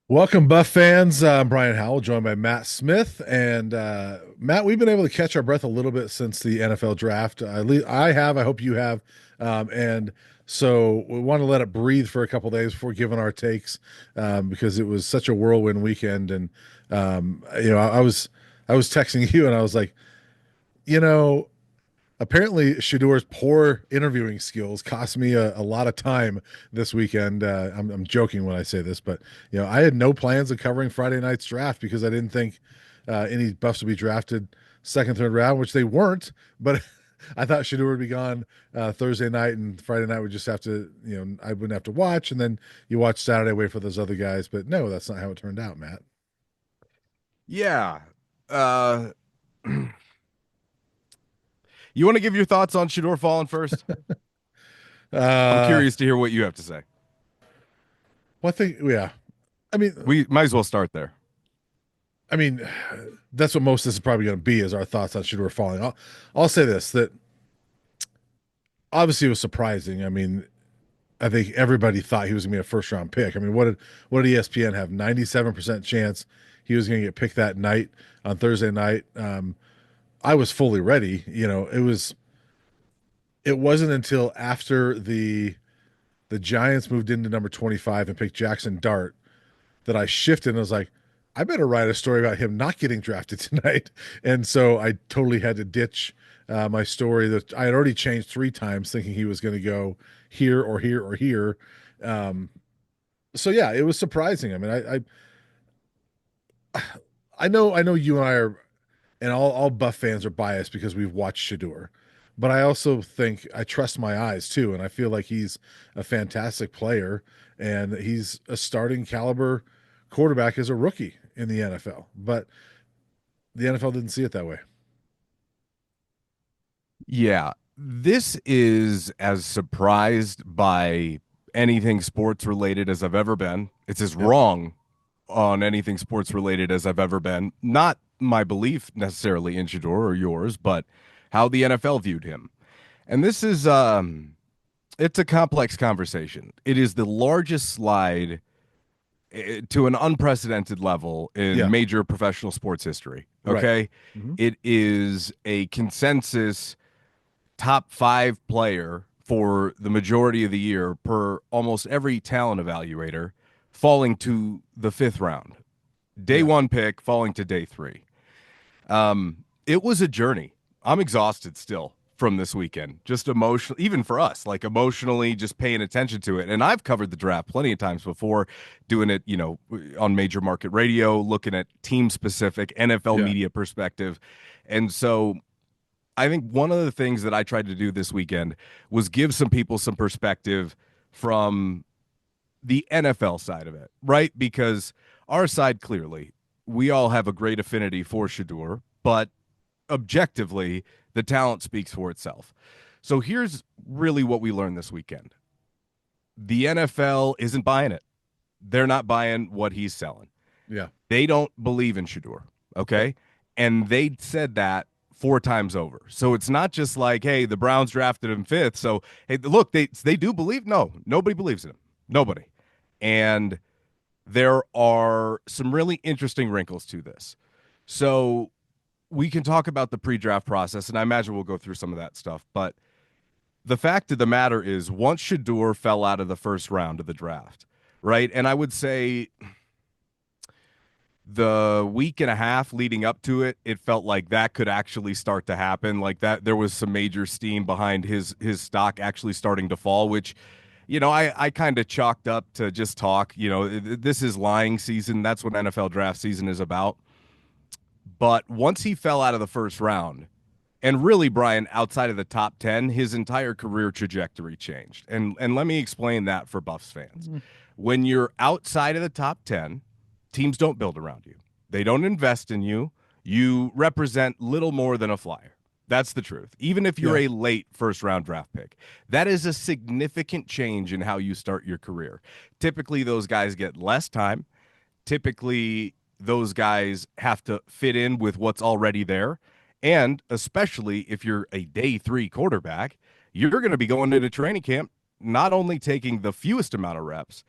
Welcome, Buff fans. I'm Brian Howell, joined by Matt Smith. And Matt, we've been able to catch our breath a little bit since the NFL draft. I have. I hope you have. And so we want to let it breathe for a couple days before giving our takes, because it was such a whirlwind weekend. And I was texting you, and I was like, you know, apparently, Shedeur's poor interviewing skills cost me a lot of time this weekend. I'm joking when I say this, but I had no plans of covering Friday night's draft because I didn't think any Buffs would be drafted second, third round, which they weren't. But I thought Shedeur would be gone Thursday night, and Friday night would just have to, I wouldn't have to watch, and then you watch Saturday, wait for those other guys. But no, that's not how it turned out, Matt. Yeah. Uh, you want to give your thoughts on Shedeur Fallen first? I'm Uh, curious to hear what you have to say. one thing, yeah. I mean, We might as well start there. I mean, that's what most of this is probably going to be is our thoughts on Shedeur falling. I'll say this, that obviously it was surprising. I mean, I think everybody thought he was going to be a first round pick. I mean, what did ESPN have? 97% chance he was going to get picked that night on Thursday night. I was fully ready. It wasn't until after the Giants moved into number 25 and picked Jackson Dart that I shifted and I was like, I better write a story about him not getting drafted tonight. And so I totally had to ditch my story that I had already changed three times, thinking he was going to go here or here or here. Um, so yeah, it was surprising. I mean, I know you and I are, and all Buff fans are biased because we've watched Shedeur, but I also think I trust my eyes too, and I feel like he's a fantastic player, and he's a starting caliber quarterback as a rookie in the NFL. But the NFL didn't see it that way. Yeah. This is as surprised by anything sports related as I've ever been. It's as Yep. wrong on anything sports related as I've ever been. Not my belief necessarily in Shedeur or yours, but how the NFL viewed him. And this is it's a complex conversation. It is the largest slide to an unprecedented level in Yeah. major professional sports history. Right. Okay. Hmm. It is a consensus top five player for the majority of the year per almost every talent evaluator, falling to the fifth round. Day Yeah. one pick falling to day three. It was a journey. I'm exhausted still from this weekend, just emotional, even for us, like emotionally, just paying attention to it. And I've covered the draft plenty of times before, doing it, on major market radio, looking at team specific NFL Yeah. media perspective. And so I think one of the things that I tried to do this weekend was give some people some perspective from the NFL side of it, right? Because our side, clearly, we all have a great affinity for Shedeur, but objectively, the talent speaks for itself. So here's really what we learned this weekend: the NFL isn't buying it. They're not buying what he's selling. Yeah. They don't believe in Shedeur. Yep. Okay. And they said that four times over. So it's not just like, hey, the Browns drafted him fifth. So hey, look, they do believe. No, nobody believes in him. Nobody. And there are some really interesting wrinkles to this. So we can talk about the pre-draft process, and I imagine we'll go through some of that stuff. But the fact of the matter is, once Shedeur fell out of the first round of the draft, right? And I would say the week and a half leading up to it, it felt like that could actually start to happen. Like that, there was some major steam behind his stock actually starting to fall, which, I kind of chalked up to just talk. This is lying season. That's what NFL draft season is about. But once he fell out of the first round, and really, Brian, outside of the top 10, his entire career trajectory changed. And let me explain that for Buffs fans. Mhm. When you're outside of the top 10, teams don't build around you. They don't invest in you. You represent little more than a flyer. That's the truth. Even if you're Yeah. a late first round draft pick, that is a significant change in how you start your career. Typically, those guys get less time. Typically, those guys have to fit in with what's already there. And especially if you're a day three quarterback, you're going to be going into training camp not only taking the fewest amount of reps,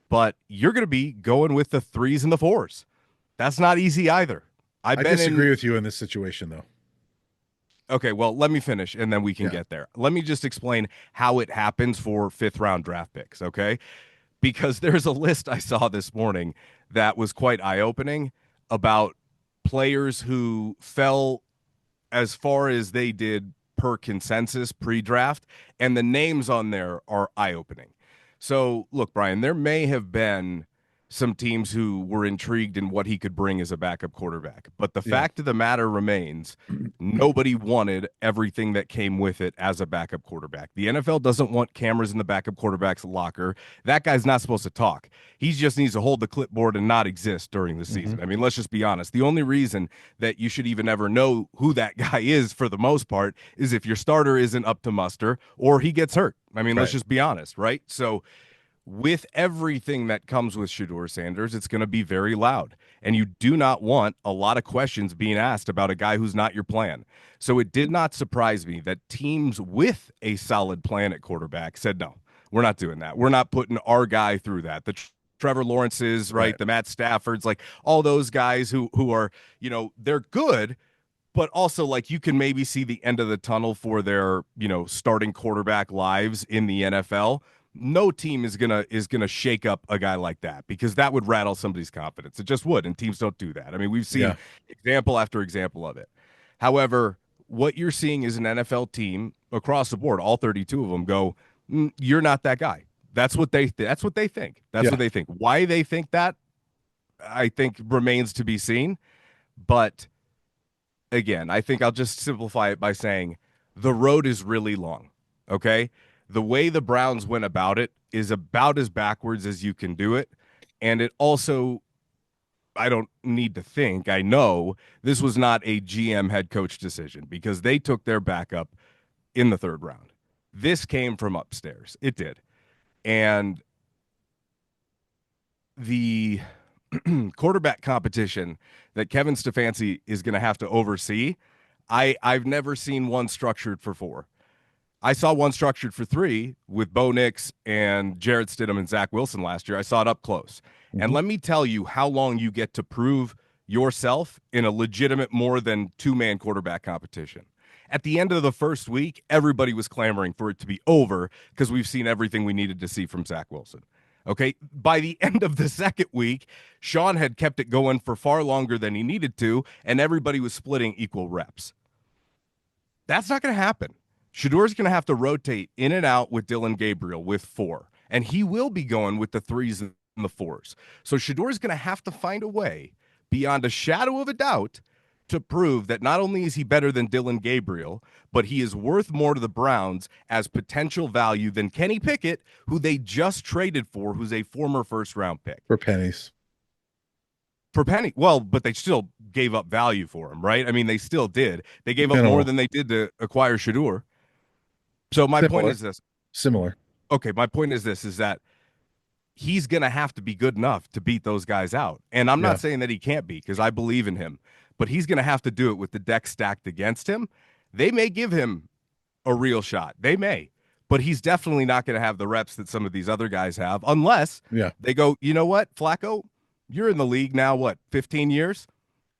but you're going to be going with the threes and the fours. That's not easy either. I've I been in. disagree with you in this situation, though. Okay, well, let me finish and then we can Yeah. get there. Let me just explain how it happens for fifth round draft picks, okay? Because there's a list I saw this morning that was quite eye opening about players who fell as far as they did per consensus pre draft, and the names on there are eye opening. So, look, Brian, there may have been some teams who were intrigued in what he could bring as a backup quarterback. But the Yeah. fact of the matter remains, nobody wanted everything that came with it as a backup quarterback. The NFL doesn't want cameras in the backup quarterback's locker. That guy's not supposed to talk. He just needs to hold the clipboard and not exist during the Mm-hmm. season. I mean, let's just be honest. The only reason that you should even ever know who that guy is for the most part is if your starter isn't up to muster or he gets hurt. I mean, let's Right. just be honest, right? So with everything that comes with Shedeur Sanders, it's going to be very loud. And you do not want a lot of questions being asked about a guy who's not your plan. So it did not surprise me that teams with a solid plan at quarterback said, no, we're not doing that. We're not putting our guy through that. Trevor Lawrence's, right? Right. The Matt Staffords, like all those guys who are, they're good, but also like you can maybe see the end of the tunnel for their, starting quarterback lives in the NFL. No team is gonna shake up a guy like that because that would rattle somebody's confidence. It just would, and teams don't do that. I mean, we've seen Yeah. example after example of it. However, what you're seeing is an NFL team across the board, all 32 of them go, "You're not that guy." That's what they think. That's what Yeah. they think. Why they think that, I think remains to be seen. But again, I think I'll just simplify it by saying the road is really long. Okay. The way the Browns went about it is about as backwards as you can do it. And it also, I don't need to think, I know this was not a GM head coach decision because they took their backup in the third round. This came from upstairs. It did. And the quarterback competition that Kevin Stefanski is going to have to oversee, I've never seen one structured for four. I saw one structured for three with Bo Nix and Jarrett Stidham and Zach Wilson last year. I saw it up close. And Mm-hmm. let me tell you how long you get to prove yourself in a legitimate more than two-man quarterback competition. At the end of the first week, everybody was clamoring for it to be over because we've seen everything we needed to see from Zach Wilson. Okay. By the end of the second week, Sean had kept it going for far longer than he needed to, and everybody was splitting equal reps. That's not going to happen. Shedeur's going to have to rotate in and out with Dylan Gabriel with four, and he will be going with the threes and the fours. So Shedeur's going to have to find a way, beyond a shadow of a doubt, to prove that not only is he better than Dylan Gabriel, but he is worth more to the Browns as potential value than Kenny Pickett, who they just traded for, who's a former first-round pick. For pennies. For penny, well, but they still gave up value for him, right? I mean, they still did. They gave up more Minimal. than they did to acquire Shedeur. So my point Similar. is this. Similar. Okay, my point is this, is that he's going to have to be good enough to beat those guys out. And I'm Yeah. not saying that he can't be because I believe in him, but he's going to have to do it with the deck stacked against him. They may give him a real shot. They may, but he's definitely not going to have the reps that some of these other guys have unless Yeah. they go, you know what, Flacco, you're in the league now, what, 15 years?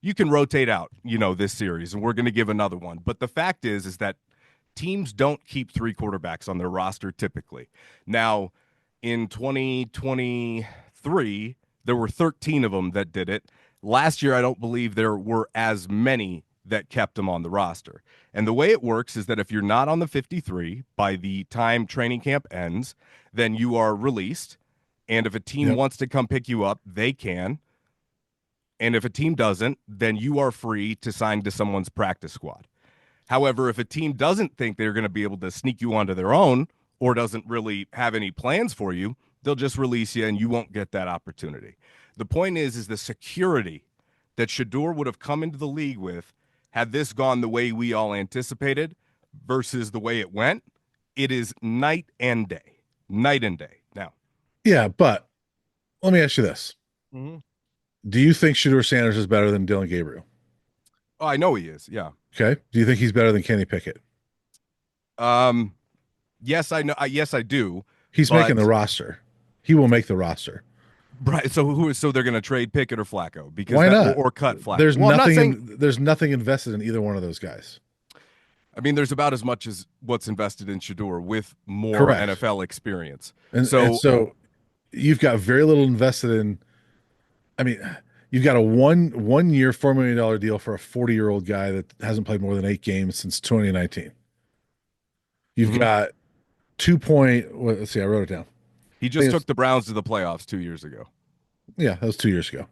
You can rotate out, this series, and we're going to give another one. But the fact is that teams don't keep three quarterbacks on their roster typically. Now, in 2023, there were 13 of them that did it. Last year, I don't believe there were as many that kept them on the roster. And the way it works is that if you're not on the 53 by the time training camp ends, then you are released. And if a team Yep. wants to come pick you up, they can. And if a team doesn't, then you are free to sign to someone's practice squad. However, if a team doesn't think they're going to be able to sneak you onto their own or doesn't really have any plans for you, they'll just release you and you won't get that opportunity. The point is the security that Shedeur would have come into the league with had this gone the way we all anticipated versus the way it went. It is night and day. Night and day. Now, Yeah, but let me ask you this. mm-hmm. Do you think Shedeur Sanders is better than Dylan Gabriel? Oh, I know he is. Yeah. Okay. Do you think he's better than Kenny Pickett? Yes, I know. Yes, I do. He's making But the roster. He will make the roster. Right. So they're going to trade Pickett or Flacco because Why that not? or cut Flacco. There's Well, I'm not nothing saying. in there's nothing invested in either one of those guys. I mean, there's about as much as what's invested in Shedeur with more Correct. NFL experience. And So so you've got very little invested in. I mean, you've got a one year $4 million deal for a 40-year-old guy that hasn't played more than 8 games since 2019. You've mhm. got 2 point. Well, let's see, I wrote it down. He I think just it's took the Browns to the playoffs 2 years ago. yeah, that was 2 years ago.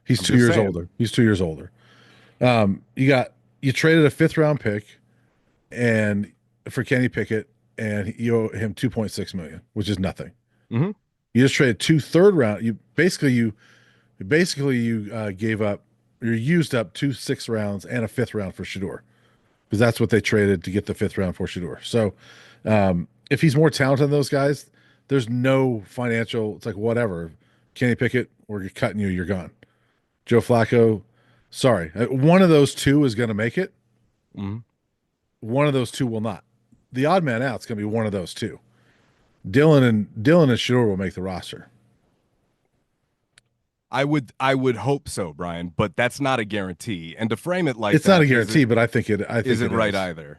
He's I'm two just years saying. older. He's 2 years older. You traded a fifth round pick and for Kenny Pickett, and you owe him 2.6 million, which is nothing. Hmm. You just traded two third round. You gave up, you used up 2 6 rounds and a fifth round for Shedeur because that's what they traded to get the fifth round for Shedeur. So if he's more talented than those guys, there's no financial. It's like whatever. Kenny Pickett, we're cutting you. You're gone. Joe Flacco, sorry, one of those two is going to make it. Hmm. One of those two will not. The odd man out is going to be one of those two. Dylan and Shedeur will make the roster. I would hope so, Brian, but that's not a guarantee. And to frame it like It's not a that guarantee, but I think it. I think isn't it right is. either.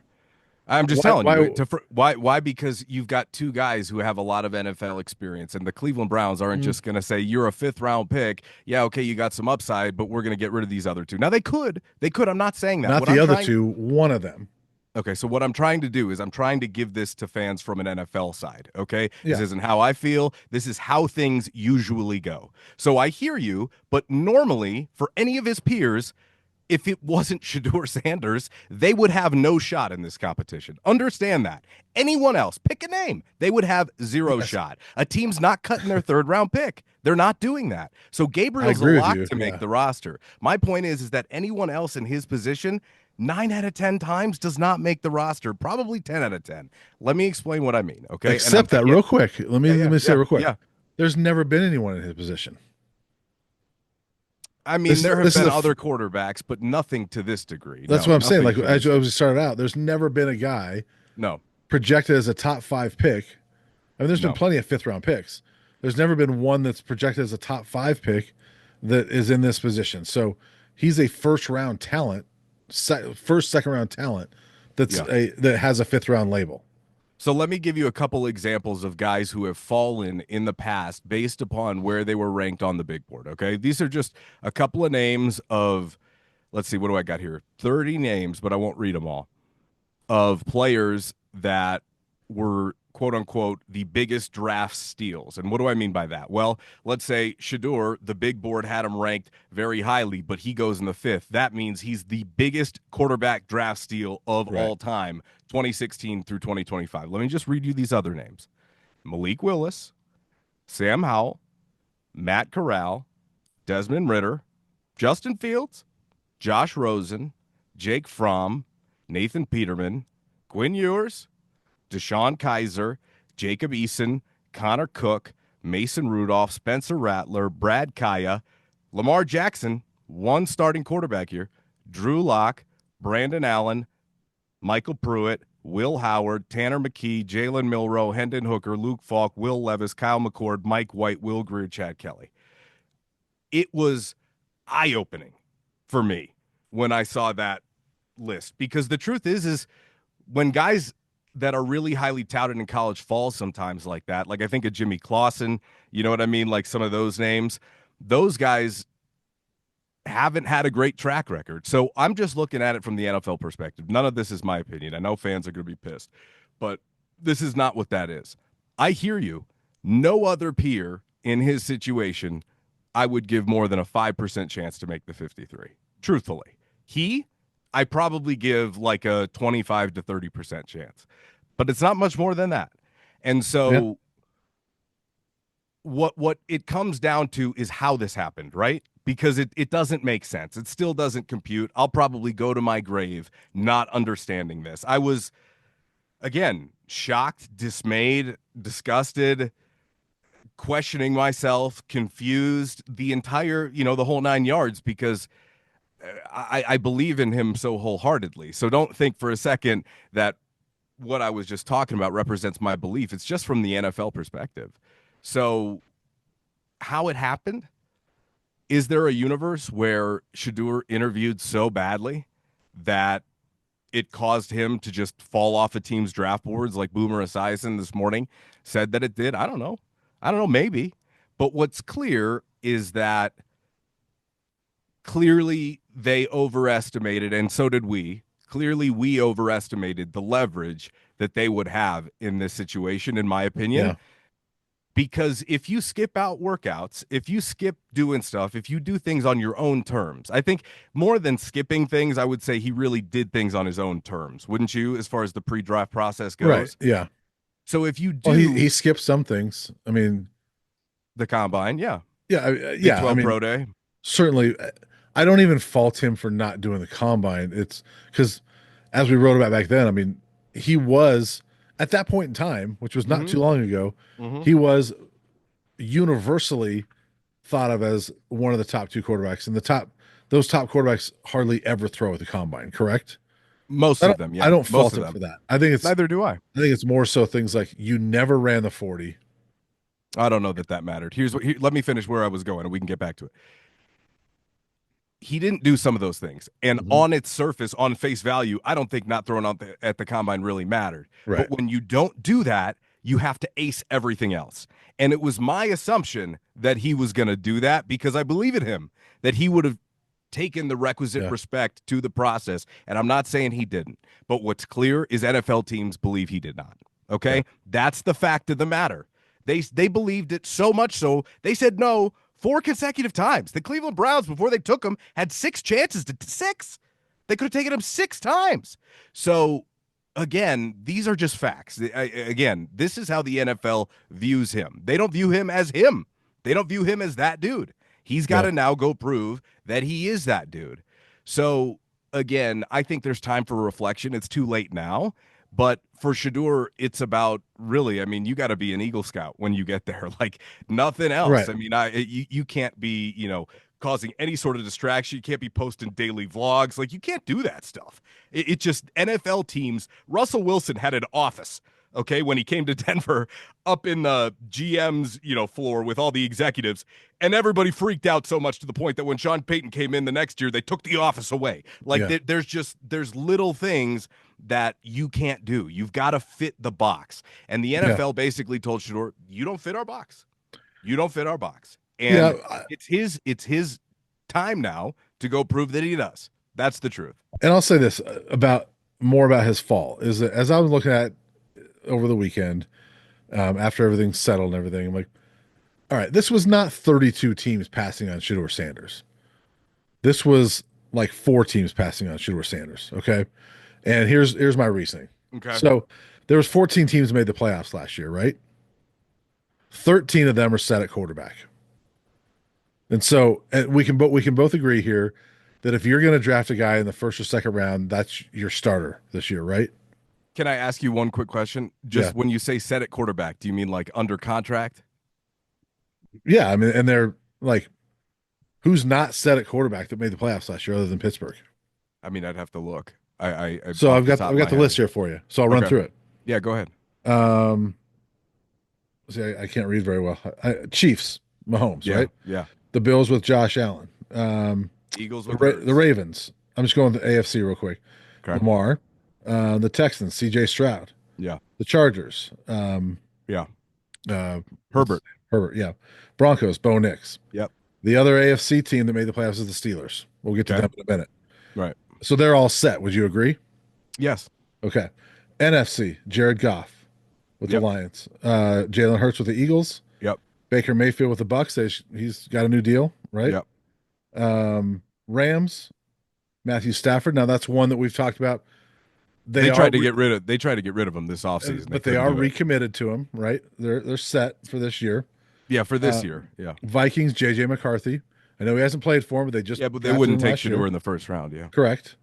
I'm just Why? telling you Why? why because you've got two guys who have a lot of NFL experience, and the Cleveland Browns aren't Mm, just going to say you're a fifth round pick. Yeah, okay, you got some upside, but we're going to get rid of these other two. Now they could. I'm not saying that. not What the I'm other trying two. One of them. Okay, so what I'm trying to do is I'm trying to give this to fans from an NFL side, okay? This Yeah, isn't how I feel. This is how things usually go. So I hear you, but normally for any of his peers, if it wasn't Shedeur Sanders, they would have no shot in this competition. Understand that. Anyone else, pick a name, they would have zero yes, shot. A team's not cutting their third round pick. They're not doing that. So I Gabriel's a agree with lock you. to make Yeah, the roster. My point is that anyone else in his position 9 out of 10 times does not make the roster, probably 10 out of 10. Let me explain what I mean, okay? And I'm except that yeah, real quick. Let me yeah, let yeah, me say yeah, real quick. yeah. There's never been anyone in his position. I mean, This there have this is been a. other quarterbacks, but nothing to this degree. That's No, what I'm saying. nothing Like to as this I degree. was started out, there's never been a guy No, projected as a top five pick. I mean, there's been no. plenty of fifth round picks. There's never been one that's projected as a top five pick that is in this position. So he's a first round talent, first second round talent Yeah. that has a fifth round label. So let me give you a couple examples of guys who have fallen in the past based upon where they were ranked on the big board, okay? These are just a couple of names of, let's see, what do I got here? 30 names, but I won't read them all, of players that were quote unquote the biggest draft steals. And what do I mean by that? Well, let's say Shedeur, the big board had him ranked very highly, but he goes in the fifth. That means he's the biggest quarterback draft steal of Right. all time, 2016 through 2025. Let me just read you these other names: Malik Willis, Sam Howell, Matt Corral, Desmond Ritter, Justin Fields, Josh Rosen, Jake Fromm, Nathan Peterman, Quinn Ewers, Deshaun Kaiser, Jacob Eason, Connor Cook, Mason Rudolph, Spencer Rattler, Brad Kaya, Lamar Jackson, one starting quarterback here, Drew Lock, Brandon Allen, Michael Pruitt, Will Howard, Tanner McKee, Jalen Milrow, Hendon Hooker, Luke Falk, Will Levis, Kyle McCord, Mike White, Will Greer, Chad Kelly. It was eye-opening for me when I saw that list, because the truth is when guys that are really highly touted in college fall sometimes like that, like I think of Jimmy Clausen, you know what I mean? Like some of those names, those guys haven't had a great track record. So I'm just looking at it from the NFL perspective. None of this is my opinion. I know fans are going to be pissed, but this is not what that is. I hear you. No other peer in his situation, I would give more than a 5% chance to make the 53. Truthfully, I probably give like a 25 to 30% chance, but it's not much more than that. And Yeah. so what it comes down to is how this happened, right? Because it doesn't make sense. It still doesn't compute. I'll probably go to my grave not understanding this. I was, again, shocked, dismayed, disgusted, questioning myself, confused, the entire, the whole 9 yards, because I believe in him so wholeheartedly. So don't think for a second that what I was just talking about represents my belief. It's just from the NFL perspective. So how it happened. Is there a universe where Shedeur interviewed so badly that it caused him to just fall off a team's draft boards like Boomer Esiason this morning said that it did? I don't know. I don't know, maybe. But what's clear is that clearly they overestimated, and so did we. Clearly, we overestimated the leverage that they would have in this situation, in my opinion. Yeah. Because if you skip out workouts, if you skip doing stuff, if you do things on your own terms, I think more than skipping things, I would say he really did things on his own terms, wouldn't you, as far as the pre-draft process Right. goes? Yeah. So if you Well, he do skipped some things. I mean, the combine, yeah, yeah, Big yeah. I 12 mean, Pro Day, certainly, I don't even fault him for not doing the combine. It's because, as we wrote about back then, I mean, he was at that point in time, which was not mm-hmm, too long ago, mm-hmm. he was universally thought of as one of the top two quarterbacks, and those top quarterbacks hardly ever throw at the combine. Correct? Most I of don't, them, I yeah, don't most fault of him for them. that. I think it's Neither do I. I think it's more so things like you never ran the 40. I don't know that that mattered. Let me finish where I was going, and we can get back to it. He didn't do some of those things. And Mhm. on its surface, on face value, I don't think not throwing out at the combine really mattered. Right. But when you don't do that, you have to ace everything else. And it was my assumption that he was going to do that because I believe in him, that he would have taken the requisite Yeah. respect to the process. And I'm not saying he didn't. But what's clear is NFL teams believe he did not. Yeah. Okay? That's the fact of the matter. They believed it so much so they said no 4 consecutive times. The Cleveland Browns, before they took him, had 6 chances to six. They could have taken him 6 times. So again, these are just facts. Again, this is how the NFL views him. They don't view him as him. They don't view him as that dude. He's got Yeah. to now go prove that he is that dude. So again, I think there's time for reflection. It's too late now. But for Shedeur, it's about really, I mean, you got to be an Eagle Scout when you get there, like nothing else. Right. I mean, you can't be, causing any sort of distraction. You can't be posting daily vlogs. Like you can't do that stuff. It just NFL teams. Russell Wilson had an office. Okay, when he came to Denver, up in the GM's floor with all the executives, and everybody freaked out so much to the point that when Sean Payton came in the next year, they took the office away. Like Yeah. there's little things that you can't do. You've got to fit the box, and the Yeah. NFL basically told Shedeur, "You don't fit our box. You don't fit our box." Yeah. And it's his time now to go prove that he does. That's the truth. And I'll say this about more about his fall is that as I was looking at over the weekend, after everything's settled and everything, I'm like, all right, this was not 32 teams passing on Shedeur Sanders. This was like 4 teams passing on Shedeur Sanders. Okay. And here's my reasoning. Okay. So there was 14 teams made the playoffs last year, right? 13 of them are set at quarterback. And so we can both agree here that if you're going to draft a guy in the first or second round, that's your starter this year, right? Can I ask you one quick question? Just Yeah. when you say set at quarterback, do you mean like under contract? Yeah, I mean, and they're like, who's not set at quarterback that made the playoffs last year other than Pittsburgh? I mean, I'd have to look. I So off I've the got top I've of got my the head. list here for you. So I'll run Okay. through it. Yeah, go ahead. Um, see, I can't read very well. Chiefs, Mahomes, Yeah, right? yeah. The Bills with Josh Allen. Eagles The, with Ra- Hurts. the Ravens. I'm just going to the AFC real quick. Okay. Lamar. The Texans, C.J. Stroud. Yeah, The Chargers. yeah. What's- Herbert. Herbert, yeah. Broncos, Bo Nix. Yep. The other AFC team that made the playoffs is the Steelers. We'll get to Okay. them in a minute. Right. So they're all set. Would you agree? Yes. Okay. NFC, Jared Goff with Yep. the Lions. Jalen Hurts with the Eagles. Yep. Baker Mayfield with the Bucks. He's got a new deal, right? Yep. Rams, Matthew Stafford. Now that's one that we've talked about. They are tried to get rid of him this offseason. but they are recommitted to him, right? They're set for this year. Yeah, for this year. Yeah. Vikings, JJ McCarthy. I know he hasn't played for him, but they just Yeah, but they drafted wouldn't him take last year. Shedeur in the first round. Yeah. Correct.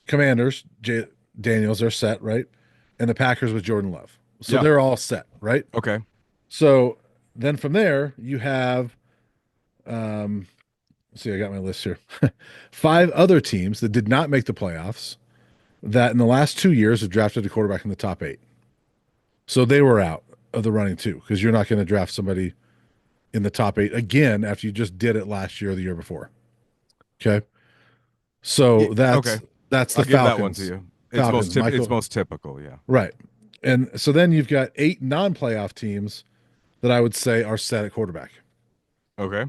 Commanders, Daniels, they're set, right? And the Packers with Jordan Love. So Yeah. they're all set, right? Okay. So then from there, you have, let's see, I got my list here. 5 other teams that did not make the playoffs that in the last 2 years have drafted a quarterback in the top 8. So they were out. of the running too, because you're not going to draft somebody in the top 8 again after you just did it last year or the year before. Okay. Yeah, So okay. that's the I'll give that one to Falcons. you. Falcons, It's Michael. most typical, yeah. Right. And so then you've got 8 non-playoff teams that I would say are set at quarterback. Okay.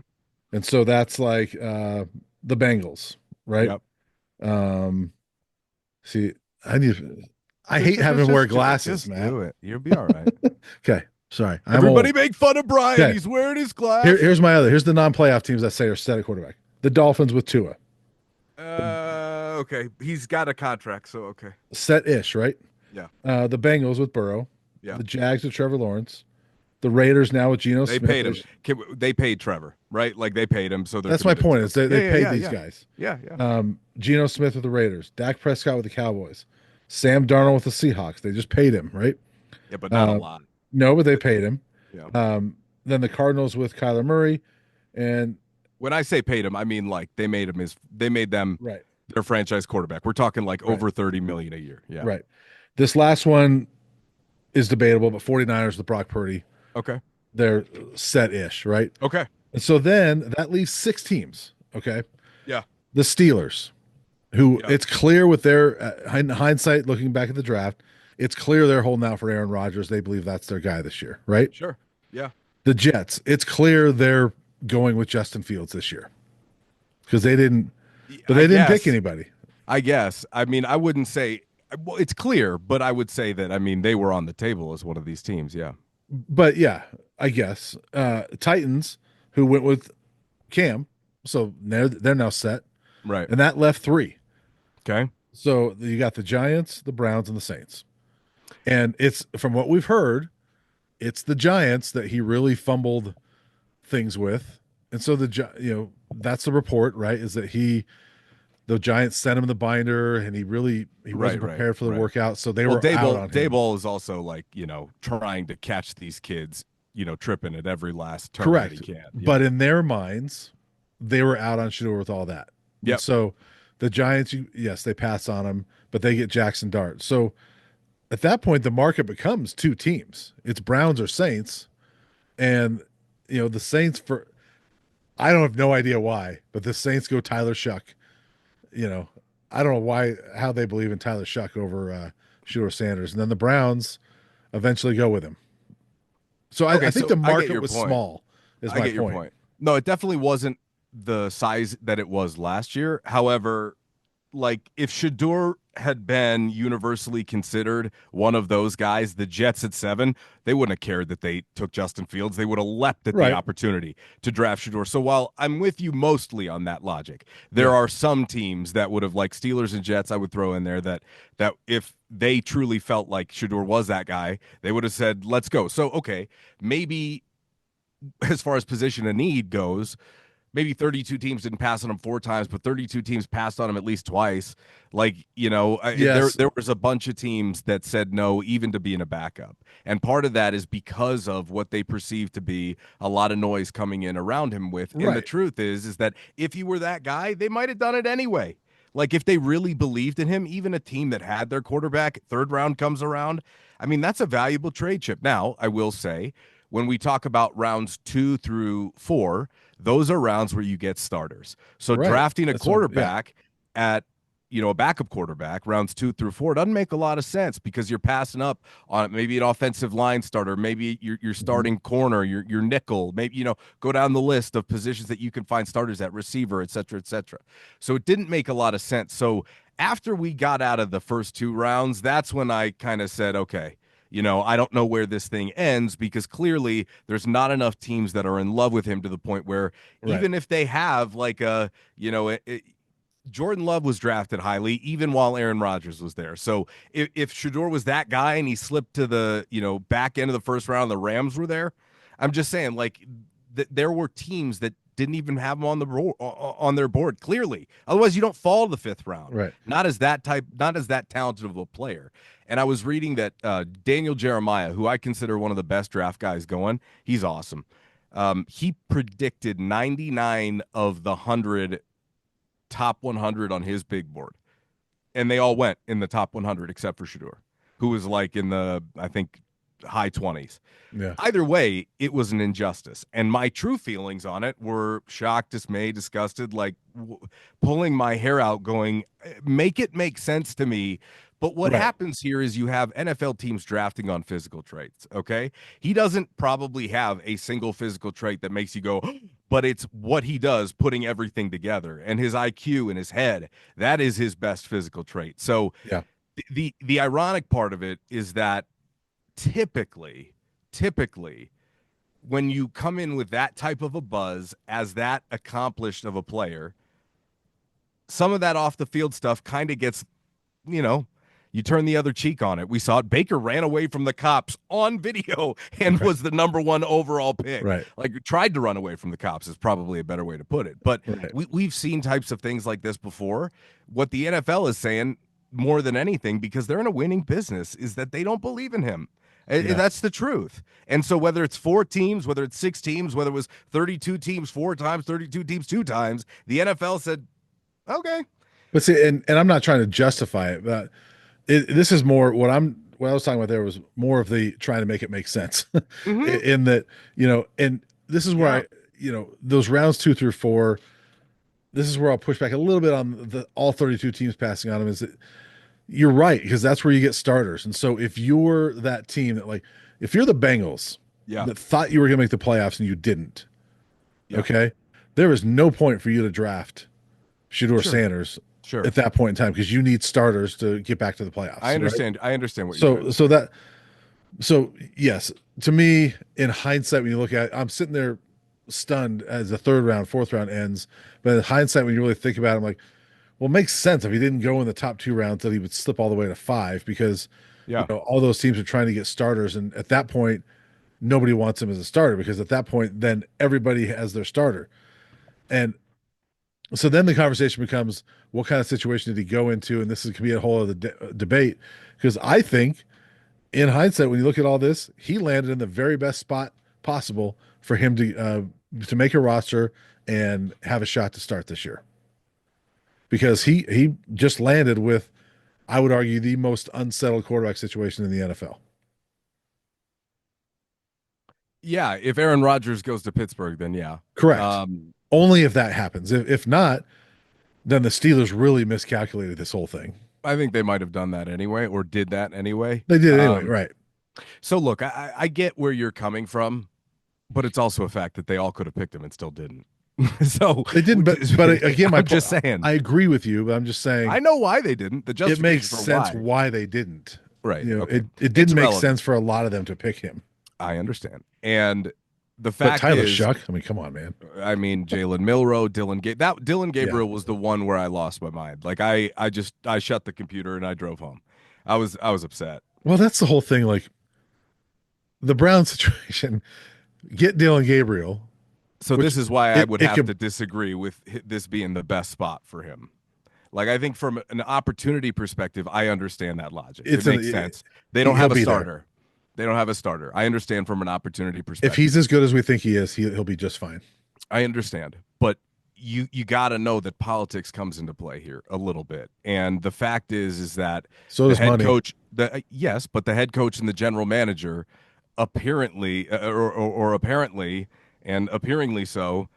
And so that's like the Bengals, right? Yep. Um see I need I hate having to wear glasses, Just Matt. do it. You'll be all right. Okay. Sorry. I'm Everybody old. make fun of Brian. Okay. He's wearing his glasses. Here's my other. Here's the non-playoff teams that say are set at quarterback. The Dolphins with Tua. Okay. He's got a contract, so okay. Set-ish, right? Yeah. The Bengals with Burrow. Yeah. The Jags with Trevor Lawrence. The Raiders now with Geno They Smith. paid him. They paid Trevor, right? Like they paid him, so they're That's my committed to point. him. Is they Yeah, paid yeah, these yeah, guys. yeah, yeah. Geno Smith with the Raiders. Dak Prescott with the Cowboys. Sam Darnold with the Seahawks. They just paid him, right? Yeah, but not a lot. No, but they paid him. Yeah. Then the Cardinals with Kyler Murray, and When I say paid him, I mean like they made them right, their franchise quarterback. We're talking like right, over 30 million a year. Yeah. right. This last one is debatable, but 49ers with Brock Purdy, Okay. they're set-ish, right? Okay. And so then that leaves 6 teams. Okay. Yeah. The Steelers, who Yeah. it's clear with their hindsight, looking back at the draft, it's clear they're holding out for Aaron Rodgers. They believe that's their guy this year, right? Sure. Yeah. The Jets, it's clear they're going with Justin Fields this year because they didn't, but they didn't pick anybody. I guess. I mean, I wouldn't say well, it's clear, but I would say that I mean they were on the table as one of these teams. Yeah. But yeah, I guess Titans, who went with Cam, so they're now set, Right. and that left 3. Okay. So you got the Giants, the Browns, and the Saints. And it's from what we've heard, it's the Giants that he really fumbled things with. And so that's the report, right? Is that the Giants sent him the binder and he wasn't prepared for the workout. So they were out on him. Daboll is also like, trying to catch these kids, tripping at every last turn Correct. that he can. But in their minds, they were out on Shedeur with all that. Yeah. So the Giants, yes, they pass on him, but they get Jackson Dart. So at that point, the market becomes 2 teams. It's Browns or Saints. And, the Saints I don't have no idea why, but the Saints go Tyler Shuck. I don't know how they believe in Tyler Shuck over Shedeur Sanders. And then the Browns eventually go with him. So I think the market was small, is my point. Your point. No, it definitely wasn't the size that it was last year. However, like if Shedeur had been universally considered one of those guys, the Jets at 7, they wouldn't have cared that they took Justin Fields. They would have leapt at the opportunity to draft Shedeur. So while I'm with you mostly on that logic, there are some teams that would have, like Steelers and Jets, I would throw in there that if they truly felt like Shedeur was that guy, they would have said, let's go. So, okay, maybe as far as position of need goes, maybe 32 teams didn't pass on him 4 times, but 32 teams passed on him at least twice. Like, yes. there was a bunch of teams that said no, even to being a backup. And part of that is because of what they perceive to be a lot of noise coming in around him with. And the truth is that if you were that guy, they might have done it anyway. Like if they really believed in him, even a team that had their quarterback, 3rd round comes around. I mean, that's a valuable trade chip. Now, I will say, when we talk about rounds 2 through 4, those are rounds where you get starters. So drafting a quarterback at, a backup quarterback, rounds 2 through 4, doesn't make a lot of sense because you're passing up on maybe an offensive line starter, maybe you're starting corner, your nickel, maybe, go down the list of positions that you can find starters at, receiver, et cetera, et cetera. So it didn't make a lot of sense. So after we got out of the first 2 rounds, that's when I kind of said, okay, I don't know where this thing ends because clearly there's not enough teams that are in love with him to the point where even if they have like Jordan Love was drafted highly even while Aaron Rodgers was there. So if Shedeur was that guy and he slipped to the, back end of the first round, the Rams were there. I'm just saying like there were teams that didn't even have him on their board clearly. Otherwise you don't fall to the 5th round. Right. Not as that talented of a player. And I was reading that Daniel Jeremiah, who I consider one of the best draft guys going, he's awesome. He predicted 99 of the 100 top 100 on his big board. And they all went in the top 100 except for Shedeur, who was like in the, I think, high 20s. Yeah. Either way, it was an injustice. And my true feelings on it were shocked, dismay, disgusted, like pulling my hair out, going, make it make sense to me. But what Right. happens here is you have NFL teams drafting on physical traits. Okay. He doesn't probably have a single physical trait that makes you go, but it's what he does, putting everything together, and his IQ and his head. That is his best physical trait. So Yeah. the ironic part of it is that typically when you come in with that type of a buzz as that accomplished of a player, some of that off the field stuff kind of gets, you know, you turn the other cheek on it. We saw it. Baker ran away from the cops on video and Right. was the number one overall pick. Right. Like, tried to run away from the cops is probably a better way to put it. But Right. we've seen types of things like this before. What the NFL is saying more than anything, because they're in a winning business, is that they don't believe in him. Yeah. That's the truth. And so whether it's 4 teams, whether it's 6 teams, whether it was 32 teams 4 times, 32 teams 2 times, the NFL said, okay. But see, and I'm not trying to justify it, but this is more what I was talking about there was more of the trying to make it make sense Mm-hmm. in that, and this is where Yeah. those rounds 2 through 4, this is where I'll push back a little bit on the all 32 teams passing on them is that you're right, because that's where you get starters. And so if you're that team that like, if you're the Bengals Yeah. that thought you were going to make the playoffs and you didn't, Yeah. okay, there is no point for you to draft Shedeur Sure. Sanders Sure. at that point in time because you need starters to get back to the playoffs. I right? understand. I understand what you're saying. So yes, to me, in hindsight, when you look at it, I'm sitting there stunned as the third round, fourth round ends. But in hindsight, when you really think about it, I'm like, well, it makes sense if he didn't go in the top 2 rounds that he would slip all the way to 5 because Yeah. all those teams are trying to get starters, and at that point, nobody wants him as a starter because at that point, then everybody has their starter, and so then the conversation becomes, what kind of situation did he go into? And this is could be a whole other debate because I think in hindsight, when you look at all this, he landed in the very best spot possible for him to make a roster and have a shot to start this year. Because he just landed with, I would argue, the most unsettled quarterback situation in the NFL. Yeah. If Aaron Rodgers goes to Pittsburgh, then yeah. Correct. Only if that happens. If not, then the Steelers really miscalculated this whole thing. I think they might have done that anyway, or did that anyway. They did anyway, right? So look, I get where you're coming from, but it's also a fact that they all could have picked him and still didn't. So They didn't, but again, I'm just saying. I agree with you, but I'm just saying I know why they didn't. The it justification makes for sense why. why they didn't. Right. It It's didn't make relevant. sense for a lot of them to pick him. I understand. And the But fact Tyler is, Shuck, I mean, come on, man. I mean, Jalen Milroe, Dylan Gabriel was the one where I lost my mind. Like I shut the computer and I drove home. I was upset. Well, that's the whole thing. Like the Brown situation, get Dylan Gabriel. So Which this is why I would it have could- to disagree with this being the best spot for him. Like I think from an opportunity perspective, I understand that logic. It makes sense. They don't have a he'll be there. starter. They don't have a starter. I understand from an opportunity perspective. If he's as good as we think he is, he'll be just fine. I understand, but you got to know that politics comes into play here a little bit, and the fact is that So the does head money. coach, yes, but the head coach and the general manager, apparently, or apparently, and appearingly so,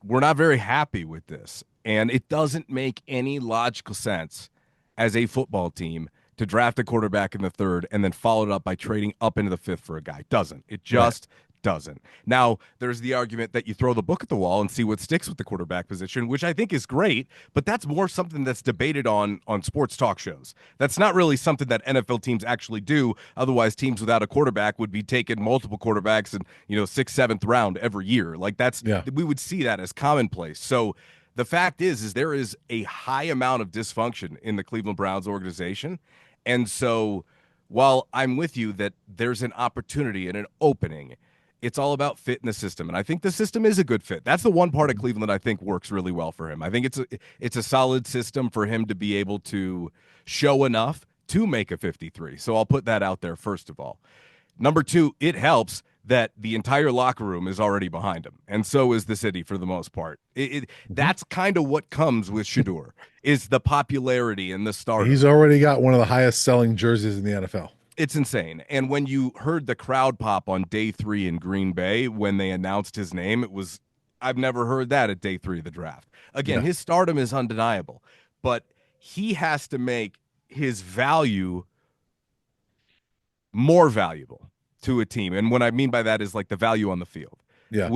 we're not very happy with this, and it doesn't make any logical sense as a football team to draft a quarterback in the third and then follow it up by trading up into the fifth for a guy. Doesn't. It just doesn't. Now, there's the argument that you throw the book at the wall and see what sticks with the quarterback position, which I think is great, but that's more something that's debated on sports talk shows. That's not really something that NFL teams actually do. Otherwise, teams without a quarterback would be taking multiple quarterbacks in, 6th, 7th round every year. Like we would see that as commonplace. So the fact is there is a high amount of dysfunction in the Cleveland Browns organization. And so while I'm with you that there's an opportunity and an opening, it's all about fit in the system. And I think the system is a good fit. That's the one part of Cleveland I think works really well for him. I think it's a solid system for him to be able to show enough to make a 53. So I'll put that out there first of all. Number two, it helps that the entire locker room is already behind him, and so is the city for the most part. That's kind of what comes with Shedeur, is the popularity and the stardom. He's already got one of the highest selling jerseys in the NFL. It's insane. And when you heard the crowd pop on day 3 in Green Bay when they announced his name, it was, I've never heard that at day 3 of the draft. Again, Yeah, his stardom is undeniable, but he has to make his value more valuable to a team. And what I mean by that is like the value on the field. yeah,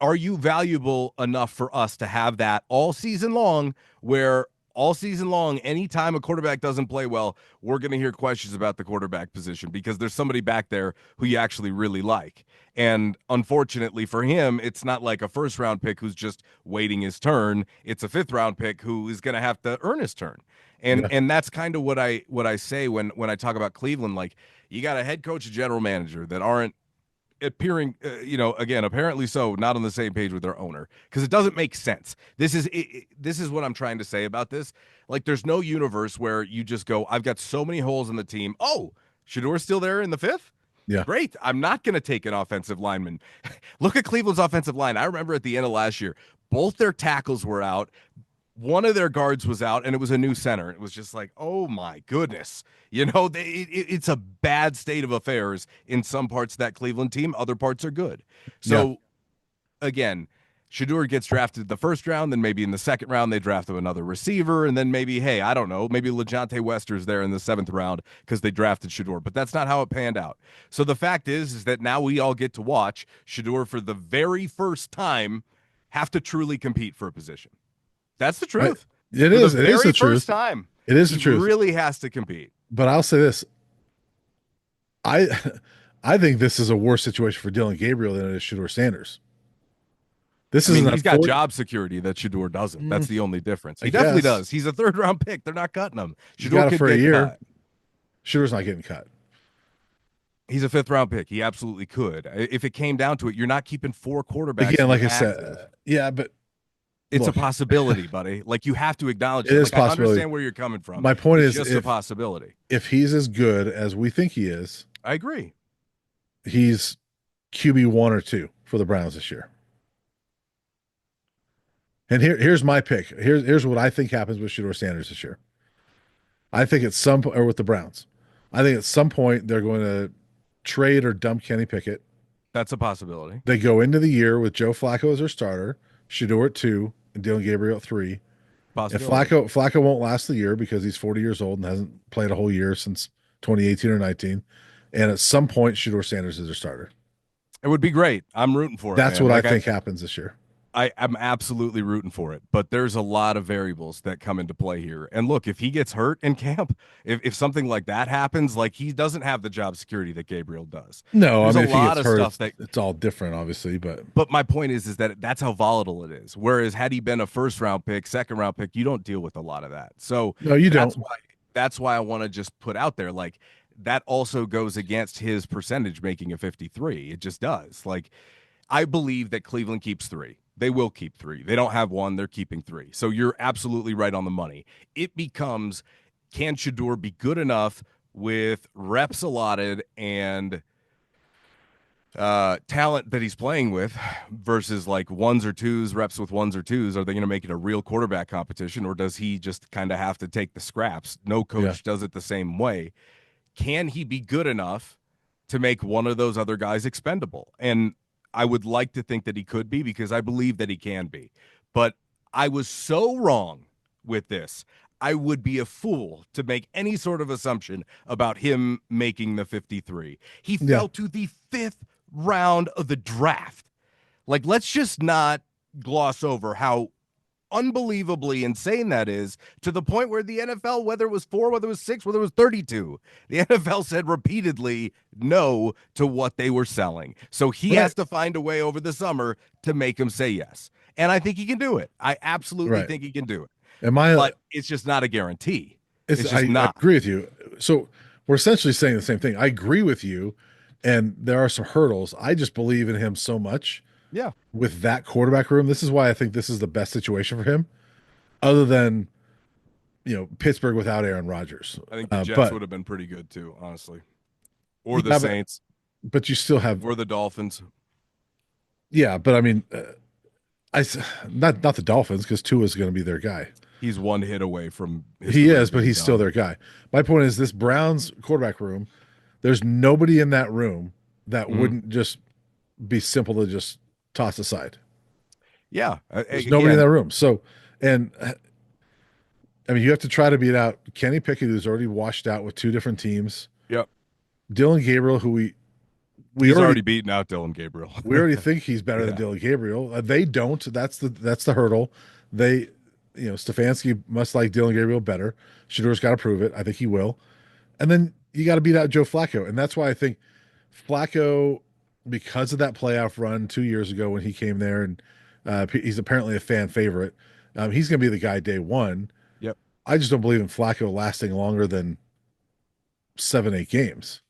Are you valuable enough for us to have that all season long, where all season long, anytime a quarterback doesn't play well, we're going to hear questions about the quarterback position because there's somebody back there who you actually really like. And unfortunately for him, it's not like a first round pick who's just waiting his turn. It's a fifth round pick who is going to have to earn his turn. And yeah, that's kind of what I say when I talk about Cleveland. Like, you got a head coach and general manager that aren't appearing, again, apparently so, not on the same page with their owner, because it doesn't make sense. This is what I'm trying to say about this. Like, there's no universe where you just go, I've got so many holes in the team. Oh, Shedeur's still there in the fifth? yeah, Great. I'm not going to take an offensive lineman. Look at Cleveland's offensive line. I remember at the end of last year, both their tackles were out. One of their guards was out, and it was a new center. It was just like, oh my goodness. It's a bad state of affairs in some parts of that Cleveland team. Other parts are good. yeah, So, again, Shedeur gets drafted the first round, then maybe in the second round they draft him another receiver, and then maybe, hey, I don't know, maybe LaJohntay Wester's there in the 7th round because they drafted Shedeur, but that's not how it panned out. So the fact is that now we all get to watch Shedeur for the very first time have to truly compete for a position. That's the right. truth. It For the is. It is very the truth. first time, It is he the truth. really has to compete. But I'll say this: I, I think this is a worse situation for Dylan Gabriel than it is Shedeur Sanders. This I is mean, an he's got unfortunate. job security that Shedeur doesn't. That's the only difference. I He definitely guess does. He's a third-round pick. They're not cutting him. you Shedeur got it could for a get year. cut. Shedeur's not getting cut. He's a 5th-round pick. He absolutely could. If it came down to it, you're not keeping 4 quarterbacks Again, that like I are said, active. yeah, but It's a look, possibility, buddy. Like, you have to acknowledge it it. is Like, a I possibility. understand where you're coming from. My point It's is, just a possibility. if he's as good as we think he is, I agree. he's QB 1 or 2 for the Browns this year. And here's my pick. Here's what I think happens with Shedeur Sanders this year. I think at some point, or with the Browns, I think at some point they're going to trade or dump Kenny Pickett. That's a possibility. They go into the year with Joe Flacco as their starter, Shedeur at 2, and Dylan Gabriel at 3. And Possibility. Flacco won't last the year because he's 40 years old and hasn't played a whole year since 2018 or 19. And at some point, Shedeur Sanders is their starter. It would be great. I'm rooting for it, That's man. what I Like, think happens this year. I'm absolutely rooting for it, but there's a lot of variables that come into play here. And look, if he gets hurt in camp, if something like that happens, like, he doesn't have the job security that Gabriel does. No, I There's mean a if he lot gets of hurt, stuff that. it's all different, obviously. But But my point is that that's how volatile it is. Whereas had he been a 1st-round pick, 2nd-round pick, you don't deal with a lot of that. So no, you that's don't. why that's why I want to just put out there, like, that also goes against his percentage making a 53. It just does. Like, I believe that Cleveland keeps 3. They will keep 3. They don't have 1. They're keeping 3. So you're absolutely right on the money. It becomes, can Shedeur be good enough with reps allotted and talent that he's playing with versus like 1s or 2s, reps with 1s or 2s? Are they going to make it a real quarterback competition, or does he just kind of have to take the scraps? No Yeah, coach does it the same way. Can he be good enough to make one of those other guys expendable? And I would like to think that he could be, because I believe that he can be. But I was so wrong with this. I would be a fool to make any sort of assumption about him making the 53. He yeah, fell to the 5th round of the draft. Like, let's just not gloss over how unbelievably insane that is, to the point where the NFL, whether it was 4, whether it was 6, whether it was 32, the NFL said repeatedly no to what they were selling. So he right, has to find a way over the summer to make him say yes. And I think he can do it. I absolutely right. think he can do it. Am I? But it's just not a guarantee. It's It's just I not. agree with you. So we're essentially saying the same thing. I agree with you, and there are some hurdles. I just believe in him so much Yeah. with that quarterback room. This is why I think this is the best situation for him, other than Pittsburgh without Aaron Rodgers. I think the Jets But would have been pretty good too, honestly. Or the yeah, Saints, but you still have or the Dolphins. yeah. But I mean, not the Dolphins, because Tua is going to be their guy. He's one hit away from his He career is, but being he's still done. their guy. My point is this Browns quarterback room. There's nobody in that room that Mhm. wouldn't just be simple to just toss aside. Yeah. There's nobody in Again, that room. So, and I mean, you have to try to beat out Kenny Pickett, who's already washed out with two different teams. yep. Dylan Gabriel, who we He's already already beaten out Dylan Gabriel. we already think he's better than Yeah. Dylan Gabriel. They don't. That's the hurdle. They, Stefanski must like Dylan Gabriel better. Shedeur's got to prove it. I think he will. And then you got to beat out Joe Flacco, and that's why I think Flacco, because of that playoff run 2 years ago when he came there, and he's apparently a fan favorite. He's going to be the guy day one. Yep. I just don't believe in Flacco lasting longer than 7, 8 games.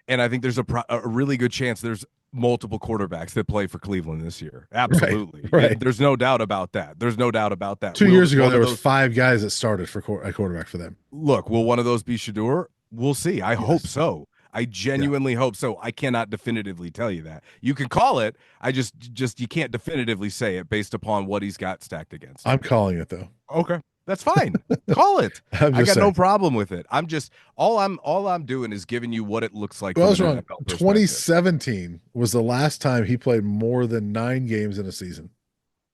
And I think there's a really good chance there's multiple quarterbacks that play for Cleveland this year. Right, Absolutely. right. There's no doubt about that. There's no doubt about that. 2 years ago, One there of was those 5 guys that started for a quarterback for them. look, will one of those be Shedeur? We'll see. I hope Yes. so. I Yeah. genuinely hope so. I cannot definitively tell you that. You can call it. I just you can't definitively say it based upon what he's got stacked against him. I'm calling it though. Okay. That's fine. Call it. I'm I just got no saying. problem with it. I'm just all I'm doing is giving you what it looks like Well, I from was an wrong. NFL perspective. 2017 was the last time he played more than 9 games in a season.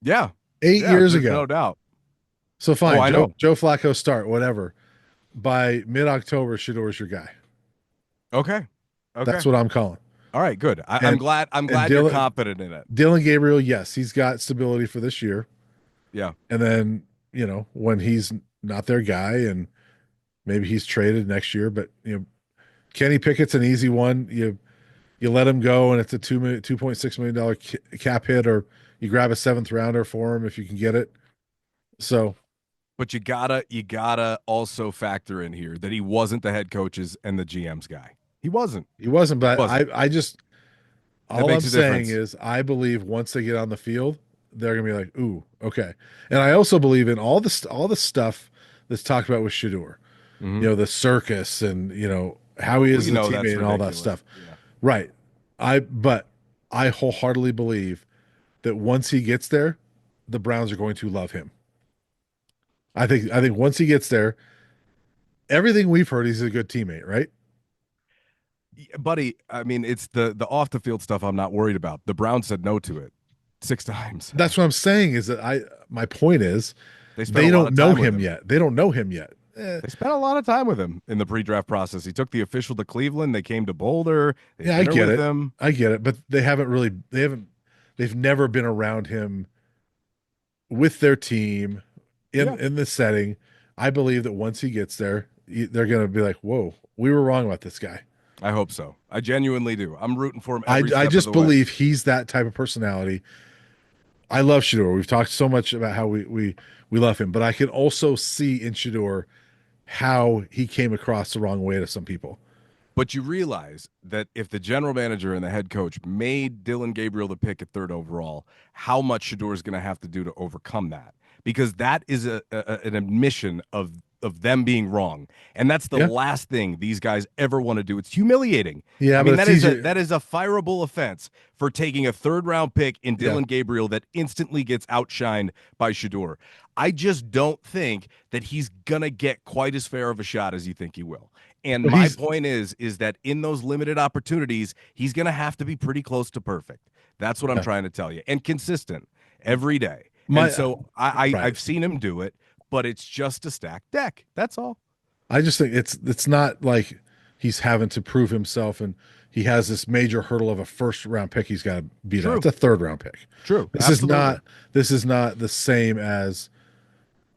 Yeah. 8 years There's ago. no doubt. So Oh, fine, I Joe know. Joe Flacco start whatever. By mid-October, Shedeur's your guy. Okay. Okay. That's what I'm calling. All right, good. I'm And glad I'm and glad you're confident in it. Dylan Gabriel, yes, he's got stability for this year. Yeah. And then, when he's not their guy and maybe he's traded next year, but Kenny Pickett's an easy one. You let him go and it's a $2.6 million cap hit, or you grab a seventh rounder for him if you can get it. So, But you gotta also factor in here that he wasn't the head coach's and the GM's guy. He wasn't. he wasn't, He but wasn't. I just That all I'm makes a saying difference. is I believe once they get on the field, they're gonna be like, ooh, okay. And I also believe in all the stuff that's talked about with Shedeur, Hmm. the circus and how he is You as a know that's teammate and all that ridiculous. stuff. Yeah. Right. But I wholeheartedly believe that once he gets there, the Browns are going to love him. I think once he gets there, everything we've heard, he's a good teammate, right? Buddy, I mean, it's the off the field stuff I'm not worried about. The Browns said no to it 6 times. That's what I'm saying is that my point is They spent a they lot don't of know time with him him. yet. They don't know him yet. They spent a lot of time with him in the pre-draft process. He took the official to Cleveland. They came to Boulder. They Yeah, had I dinner get with it. him. I get it, but they've never been around him with their team Yeah, in the setting. I believe that once he gets there, they're going to be like, "Whoa, we were wrong about this guy." I hope so. I genuinely do. I'm rooting for him I every I step of just the way. believe he's that type of personality. I love Shador. We've talked so much about how we love him, but I can also see in Shador how he came across the wrong way to some people. But you realize that if the general manager and the head coach made Dylan Gabriel the pick at third overall, how much Shador is going to have to do to overcome that? Because that is an admission of them being wrong, and that's the Yeah, last thing these guys ever want to do. It's humiliating. yeah, I but mean, it's that is a easier. that is a fireable offense for taking a third round pick in Yeah, Dylan Gabriel that instantly gets outshined by Shador. I just don't think that he's gonna get quite as fair of a shot as you think he will. And but my he's point is that in those limited opportunities, he's going to have to be pretty close to perfect. That's what I'm yeah. trying to tell you, and consistent every day. And My so I've right. seen him do it, but it's just a stacked deck. That's all. I just think it's not like he's having to prove himself and he has this major hurdle of a first round pick he's got to beat out. True. It's a third round pick. True. This is Absolutely. not this is not the same as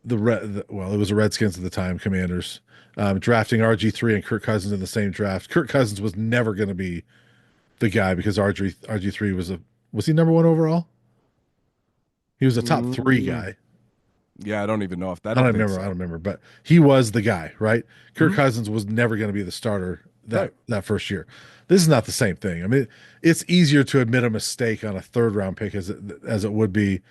well, it was the Redskins at the time, Commanders, drafting RG3 and Kirk Cousins in the same draft. Kirk Cousins was never going to be the guy because RG3 was he number one overall? He was a top three Mm, guy. yeah, I don't even know if I I don't don't think remember. I don't so. remember, but he was the guy, right? Kirk Mhm. Cousins was never going to be the starter that Right. that first year. This is not the same thing. I mean, it's easier to admit a mistake on a third round pick as it would be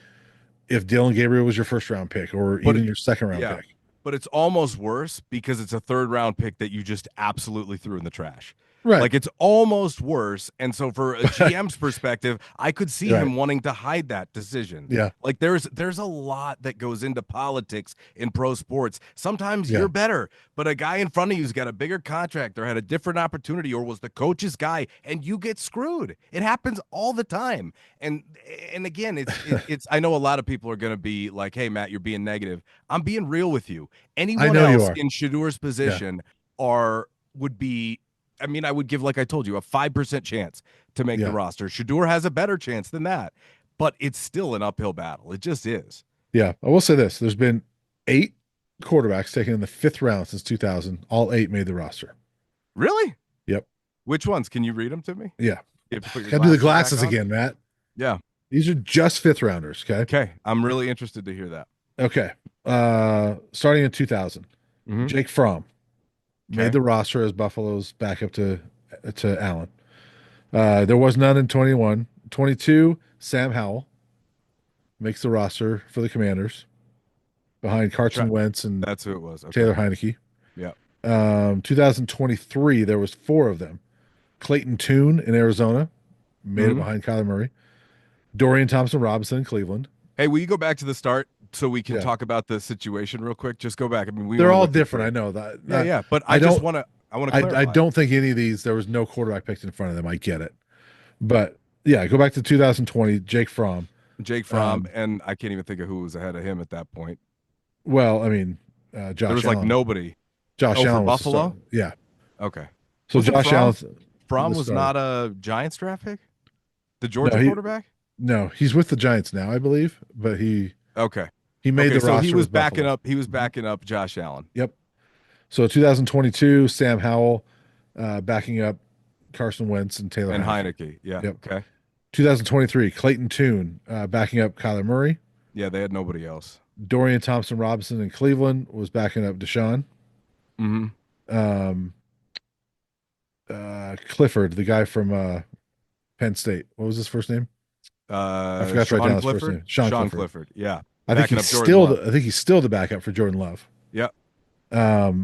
if Dylan Gabriel was your first round pick or But even your second round yeah, pick. but it's almost worse because it's a third round pick that you just absolutely threw in the trash. Right. Like it's almost worse. And so for a GM's perspective, I could see Right. him wanting to hide that decision. Yeah. Like there's a lot that goes into politics in pro sports. Sometimes Yeah. you're better, but a guy in front of you's got a bigger contract or had a different opportunity or was the coach's guy and you get screwed. It happens all the time. And and again, it's I know a lot of people are going to be like, "Hey Matt, you're being negative." I'm being real with you. I Anyone know you else are. in Shedeur's Yeah. position are would be I mean, I would give, like I told you, a 5% chance to make the Yeah. roster. Shedeur has a better chance than that, but it's still an uphill battle. It just is. Yeah. I will say this. There's been 8 quarterbacks taken in the 5th round since 2000. All 8 made the roster. Really? Yep. Which ones? Can you read them to me? Yeah. You have to put your Gotta do the glasses back glasses on? again, Matt. Yeah. These are just 5th rounders. Okay. Okay. I'm really interested to hear that. Okay. Starting in 2000, Mm-hmm. Jake Fromm made Okay. the roster as Buffalo's backup to Allen. There was none in 21. 22, Sam Howell makes the roster for the Commanders behind Carson Wentz and That's who it was. Okay. Taylor Heineke. Yeah. 2023, there was 4 of them. Clayton Tune in Arizona made it Mhm. behind Kyler Murray. Dorian Thompson-Robinson in Cleveland. Hey, will you go back to the start so we can Yeah. talk about the situation real quick? Just go back. I mean, we They're were all looking different. for I it. know that. Yeah, yeah. But I I just don't. want to. I want to I clarify. don't think any of these there was no quarterback picked in front of them. I get it, but yeah, go back to 2020. Jake Fromm. Jake Fromm, Um, and I can't even think of who was ahead of him at that point. well, I mean, There Josh was like Allen. nobody. Josh Oh, for Allen was the start. Buffalo? Yeah. Okay. So Wasn't Josh Allen. Fromm the was starter. not a Giants draft pick? The No, Georgia quarterback? no, he's with the Giants now, I believe, but Okay. he made Okay, the so he roster was with backing Buffalo. up. He was Mhm. backing up Josh Allen. Yep. So 2022, Sam Howell backing up Carson Wentz and Taylor And Heineke. Heineke. Yeah. Yep. Okay. 2023, Clayton Tune backing up Kyler Murray. Yeah, they had nobody else. Dorian Thompson-Robinson in Cleveland was backing up Deshaun. Mm-hmm. Um, Clifford, the guy from Penn State. What was his first name? I forgot to write down Sean his first Clifford? name. Sean Sean Clifford. Clifford. Yeah. I think Backing he's up Jordan Love. still the backup for Jordan Love. Yep.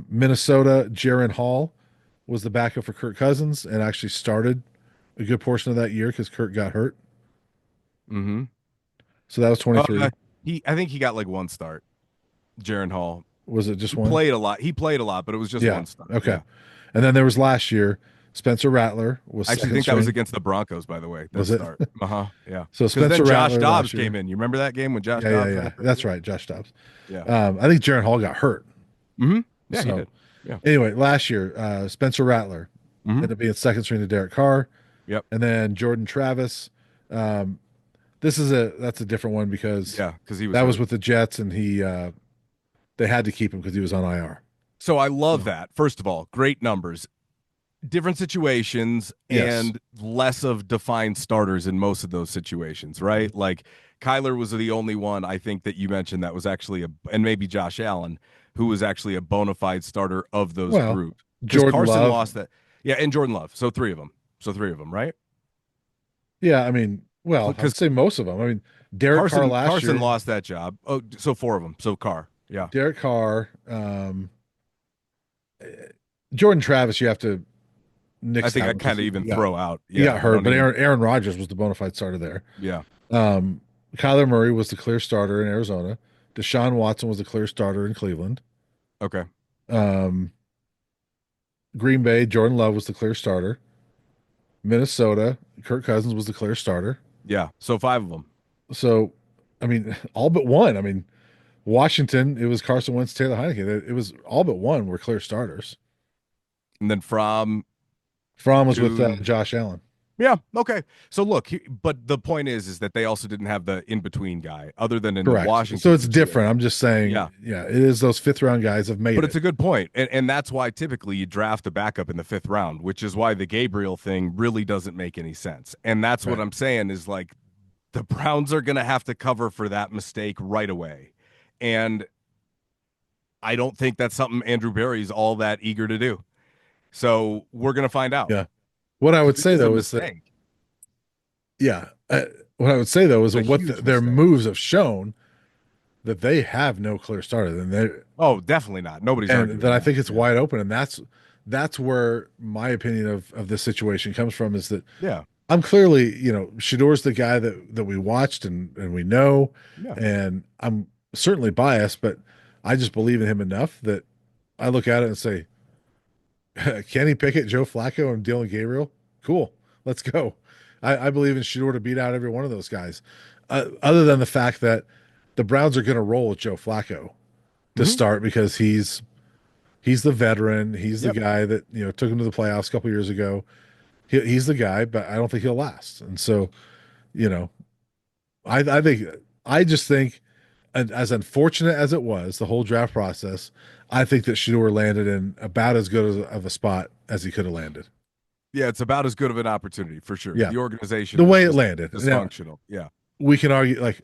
Minnesota, Jaron Hall was the backup for Kirk Cousins and actually started a good portion of that year because Kirk got hurt. Mm-hmm. So that was 23. I think he got like one start. Jaron Hall. Was it just He one? played a lot. He played a lot, but it was just Yeah. one start. Okay. Yeah. And then there was last year, Spencer Rattler was I actually second think that was string. against the Broncos, by the way. That Was it? start. Uh-huh. Yeah. So Because Spencer then Josh Rattler Dobbs last year. came in. You remember that game when Josh Yeah, Dobbs yeah. had a crazy That's game? right, Josh Dobbs. Yeah. I think Jaron Hall got hurt. Mm-hmm. Yeah, he So did. Yeah. anyway, last year, Spencer Rattler Mm-hmm. ended up being second string to Derek Carr. Yep. And then Jordan Travis. That's a different one because Yeah, because he was that was hurt. with the Jets and they had to keep him because he was on IR. So I love So, that. First of all, great numbers. Different situations yes. and less of defined starters in most of those situations, right? Like Kyler was the only one I think that you mentioned that was actually and maybe Josh Allen, who was actually a bona fide starter of those Well, group. Because Jordan Carson Love. lost that. Yeah, and Jordan Love. So three of them, right? Yeah, I mean, well, I'd Because say most of them. I mean, Derek Carr last Carson year. lost that job. Oh, so four of them. So Carr. Yeah. Derek Carr, Jordan Travis, you have to nix I think that I one 'cause kind of even throw out. he Yeah. got I hurt, don't but even- Aaron Rodgers was the bona fide starter there. Yeah. Kyler Murray was the clear starter in Arizona. Deshaun Watson was the clear starter in Cleveland. Okay. Green Bay, Jordan Love was the clear starter. Minnesota, Kirk Cousins was the clear starter. Yeah. So five of them. So, I mean, all but one. I mean, Washington, it was Carson Wentz, Taylor Heineke. It was all but one were clear starters. And then Fromm was with Josh Allen. Yeah. Okay. So look, but the point is that they also didn't have the in between guy other than in Correct. Washington. So it's situation. different. I'm just saying, Yeah. it is those fifth round guys have made But it. it's a good point. And that's why typically you draft a backup in the fifth round, which is why the Gabriel thing really doesn't make any sense. And that's what I'm saying is like the Browns are going to have to cover for that mistake right away. And I don't think that's something Andrew Berry's all that eager to do. So we're going to find out. Yeah. What I would say though is that, what I would say though is what their moves have shown that they have no clear starter. And they definitely not. Nobody's arguing then I that. think it's wide open, and that's that's where my opinion of this situation comes from, is that Yeah. I'm clearly, Shadeur's the guy that we watched and we know, Yeah. and I'm certainly biased, but I just believe in him enough that I look at it and say, Kenny Pickett, Joe Flacco, and Dylan Gabriel, cool, let's go. I believe in Shedeur to beat out every one of those guys. Other than the fact that the Browns are going to roll with Joe Flacco to Hmm. start because he's the veteran, he's the Yep. guy that took him to the playoffs a couple years ago. He's the guy, but I don't think he'll last, and so you know I just think, and as unfortunate as it was, the whole draft process, I think that Shedeur landed in about as good of a spot as he could have landed. Yeah, it's about as good of an opportunity for sure. Yeah, The organization the is way it just landed. Now dysfunctional. Yeah. we can argue like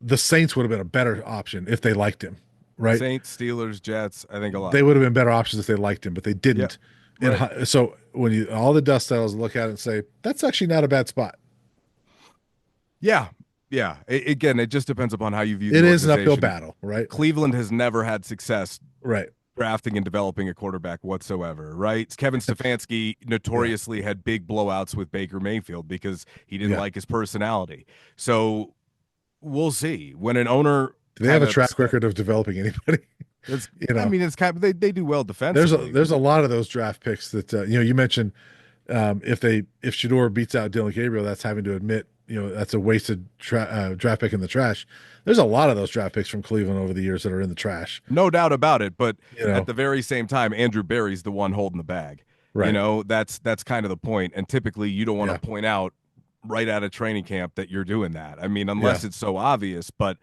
the Saints would have been a better option if they liked him, right? Saints, Steelers, Jets, I think a They lot. would have been better options if they liked him, but they Yeah. didn't. And Right. so when you all the dust settles, look at it and say that's actually not a bad spot. Yeah. Yeah. Again, it just depends upon how you view the It is an uphill organization. battle, right? Cleveland has never had success Right. drafting and developing a quarterback whatsoever, right? Kevin Stefanski Yeah. notoriously had big blowouts with Baker Mayfield because he didn't Yeah. like his personality. So we'll see. When an owner Do they have kind a of track record of developing anybody? it's you I know, mean it's kind of they do well there's a defensively. there's a lot of those draft picks that you mentioned. If Shedeur beats out Dylan Gabriel, that's having to admit that's a wasted draft pick in the trash. There's a lot of those draft picks from Cleveland over the years that are in the trash. No doubt about it, but You at know, the very same time, Andrew Berry's the one holding the bag. right? That's kind of the point. And typically you don't want Yeah, to point out right out of training camp that you're doing that. I mean, yeah, unless it's so obvious, but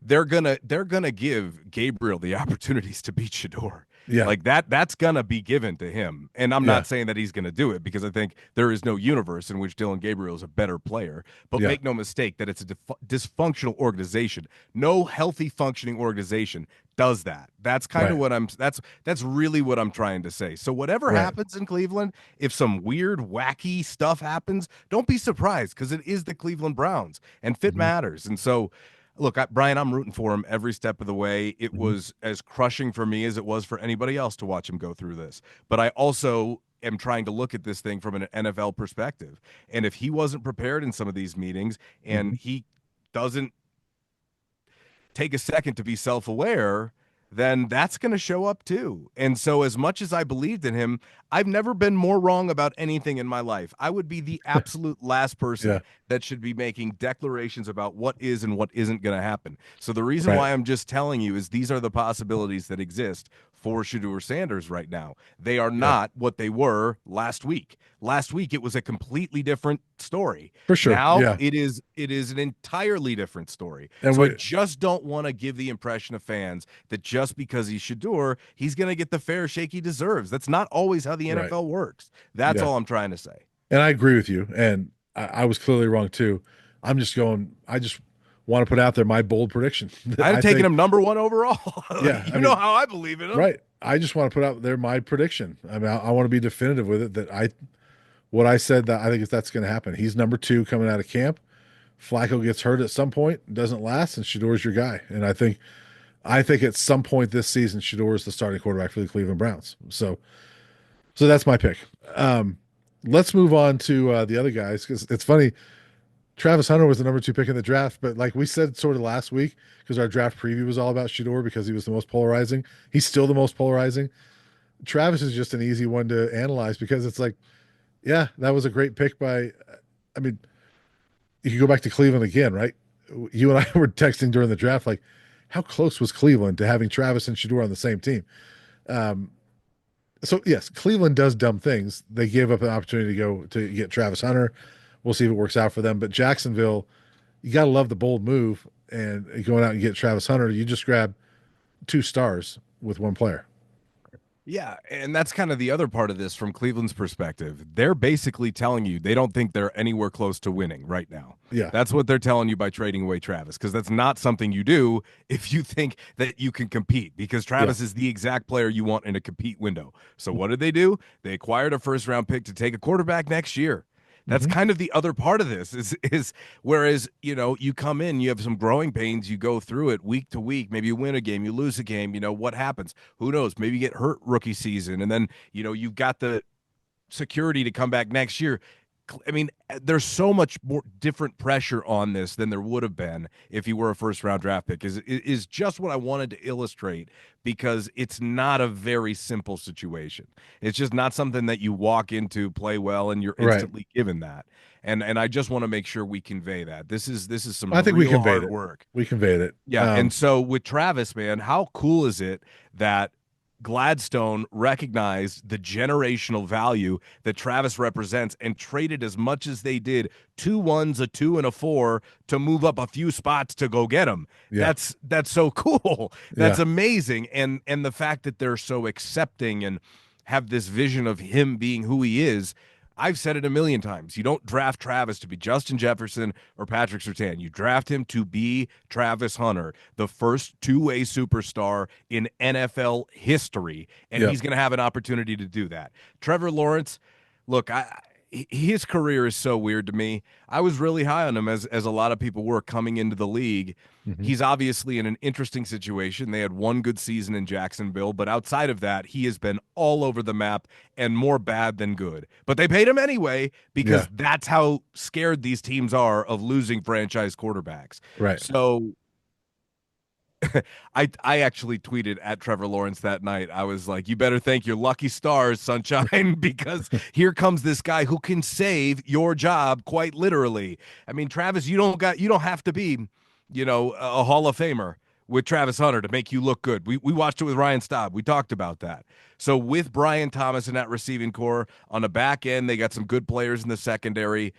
they're gonna give Gabriel the opportunities to beat Shador. yeah, Like that's gonna be given to him. And I'm yeah, not saying that he's gonna do it because I think there is no universe in which Dylan Gabriel is a better player. But yeah. make no mistake that it's a dysfunctional organization. No healthy functioning organization does that. That's kind of Right, what that's really what I'm trying to say. So whatever right. happens in Cleveland, if some weird wacky stuff happens, don't be surprised because it is the Cleveland Browns and fit Hmm. matters. And so look, Brian, I'm rooting for him every step of the way. It Hmm. was as crushing for me as it was for anybody else to watch him go through this. But I also am trying to look at this thing from an NFL perspective. And if he wasn't prepared in some of these meetings and Hmm. he doesn't take a second to be self-aware, then that's going to show up too. And so as much as I believed in him, I've never been more wrong about anything in my life. I would be the absolute last Yeah, person that should be making declarations about what is and what isn't going to happen. So the reason right. why I'm just telling you is these are the possibilities that exist for Shedeur Sanders right now. They are Yeah, not what they were last week. Last week it was a completely different story. for sure. Now Yeah, it is an entirely different story. and So I we just don't want to give the impression of fans that just because he's Shedeur, he's going to get the fair shake he deserves. That's not always how the right. NFL works. That's Yeah, all I'm trying to say. and I agree with you. And I was clearly wrong too. I'm just going. I just want to put out there my bold prediction. I'd have I taken think. him number one overall. Yeah, I You know mean, how I believe in him. right. I just want to put out there my prediction. I mean, I want to be definitive with it that what I said that I think that's going to happen. He's number two coming out of camp. Flacco gets hurt at some point, doesn't last, and Shadeur's your guy. And I think at some point this season, Shedeur is the starting quarterback for the Cleveland Browns. So that's my pick. Let's move on to the other guys because it's funny. Travis Hunter was the number two pick in the draft, but like we said sort of last week, because our draft preview was all about Shedeur because he was the most polarizing. He's still the most polarizing. Travis is just an easy one to analyze because it's like, yeah, that was a great pick by. I mean, you can go back to Cleveland again, right? You and I were texting during the draft, like, how close was Cleveland to having Travis and Shedeur on the same team? Um, so yes, Cleveland does dumb things. They gave up an opportunity to go to get Travis Hunter. We'll see if it works out for them. But Jacksonville, you got to love the bold move and going out and get Travis Hunter. You just grab two stars with one player. Yeah, and that's kind of the other part of this from Cleveland's perspective. They're basically telling you they don't think they're anywhere close to winning right now. Yeah, That's what they're telling you by trading away Travis, because that's not something you do if you think that you can compete, because yeah, Travis is the exact player you want in a compete window. So what did they do? They acquired a first round pick to take a quarterback next year. That's Hmm. kind of the other part of this is whereas, you come in, you have some growing pains, you go through it week to week, maybe you win a game, you lose a game, what happens? Who knows? Maybe you get hurt rookie season and then, you've got the security to come back next year. I mean, there's so much more different pressure on this than there would have been if you were a first round draft pick. Is just what I wanted to illustrate because it's not a very simple situation. It's just not something that you walk into, play well, and you're Right. instantly given that. And I just want to make sure we convey that this is some I think we real conveyed hard it. work. We conveyed it. Yeah, and so with Travis, man, how cool is it that Gladstone recognized the generational value that Travis represents and traded as much as they did, 2 1s, a 2 and a 4 to move up a few spots to go get him. Yeah. That's so cool. That's Yeah. amazing. And the fact that they're so accepting and have this vision of him being who he is. I've said it a million times. You don't draft Travis to be Justin Jefferson or Patrick Surtain. You draft him to be Travis Hunter, the first two-way superstar in NFL history, and Yeah. he's going to have an opportunity to do that. Trevor Lawrence, look, his career is so weird to me. I was really high on him as a lot of people were coming into the league. Hmm. He's obviously in an interesting situation. They had one good season in Jacksonville, but outside of that, he has been all over the map and more bad than good. But they paid him anyway Yeah. because that's how scared these teams are of losing franchise quarterbacks. Right. So I actually tweeted at Trevor Lawrence that night. I was like, "You better thank your lucky stars, sunshine, because here comes this guy who can save your job quite literally." I mean, Travis, you don't have to be, a Hall of Famer with Travis Hunter to make you look good. We watched it with Ryan Staub. We talked about that. So with Brian Thomas in that receiving core on the back end, they got some good players in the secondary.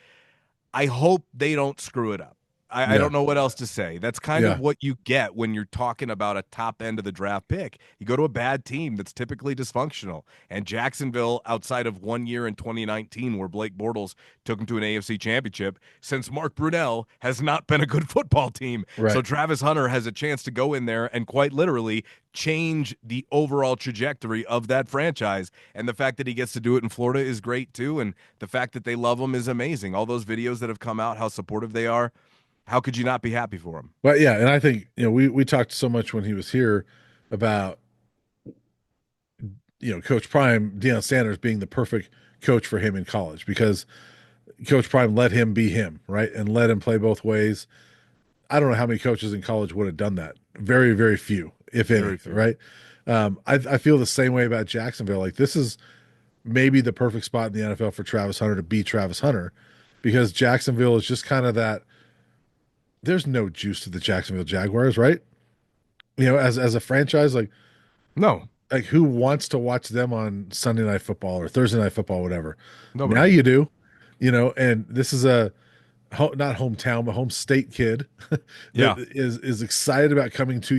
I hope they don't screw it up. I Yeah. don't know what else to say. That's kind of Yeah. what you get when you're talking about a top end of the draft pick. You go to a bad team that's typically dysfunctional. And Jacksonville, outside of 1 year in 2019, where Blake Bortles took them to an AFC championship, since Mark Brunell has not been a good football team. So Right. Travis Hunter has a chance to go in there and quite literally change the overall trajectory of that franchise. And the fact that he gets to do it in Florida is great too. And the fact that they love him is amazing. All those videos that have come out, how supportive they are. How could you not be happy for him? But yeah, and I think, we talked so much when he was here about, Coach Prime, Deion Sanders being the perfect coach for him in college because Coach Prime let him be him, right? And let him play both ways. I don't know how many coaches in college would have done that. Very, very few, if any, Very few. right? I feel the same way about Jacksonville. Like, this is maybe the perfect spot in the NFL for Travis Hunter to be Travis Hunter because Jacksonville is just kind of that. There's no juice to the Jacksonville Jaguars, right? As a franchise, No, like who wants to watch them on Sunday Night Football or Thursday Night Football, whatever. Now nobody. you do, and this is a not hometown but home state kid Yeah, that is excited about coming to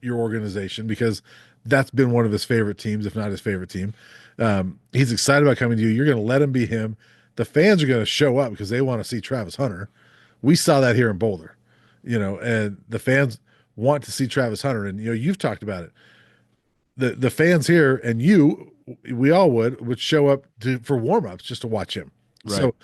your organization because that's been one of his favorite teams, if not his favorite team. He's excited about coming to you. You're going to let him be him. The fans are going to show up because they want to see Travis Hunter. We saw that here in Boulder, and the fans want to see Travis Hunter. And you've talked about it. The fans here and we all would show up for warm-ups just to watch him. right. So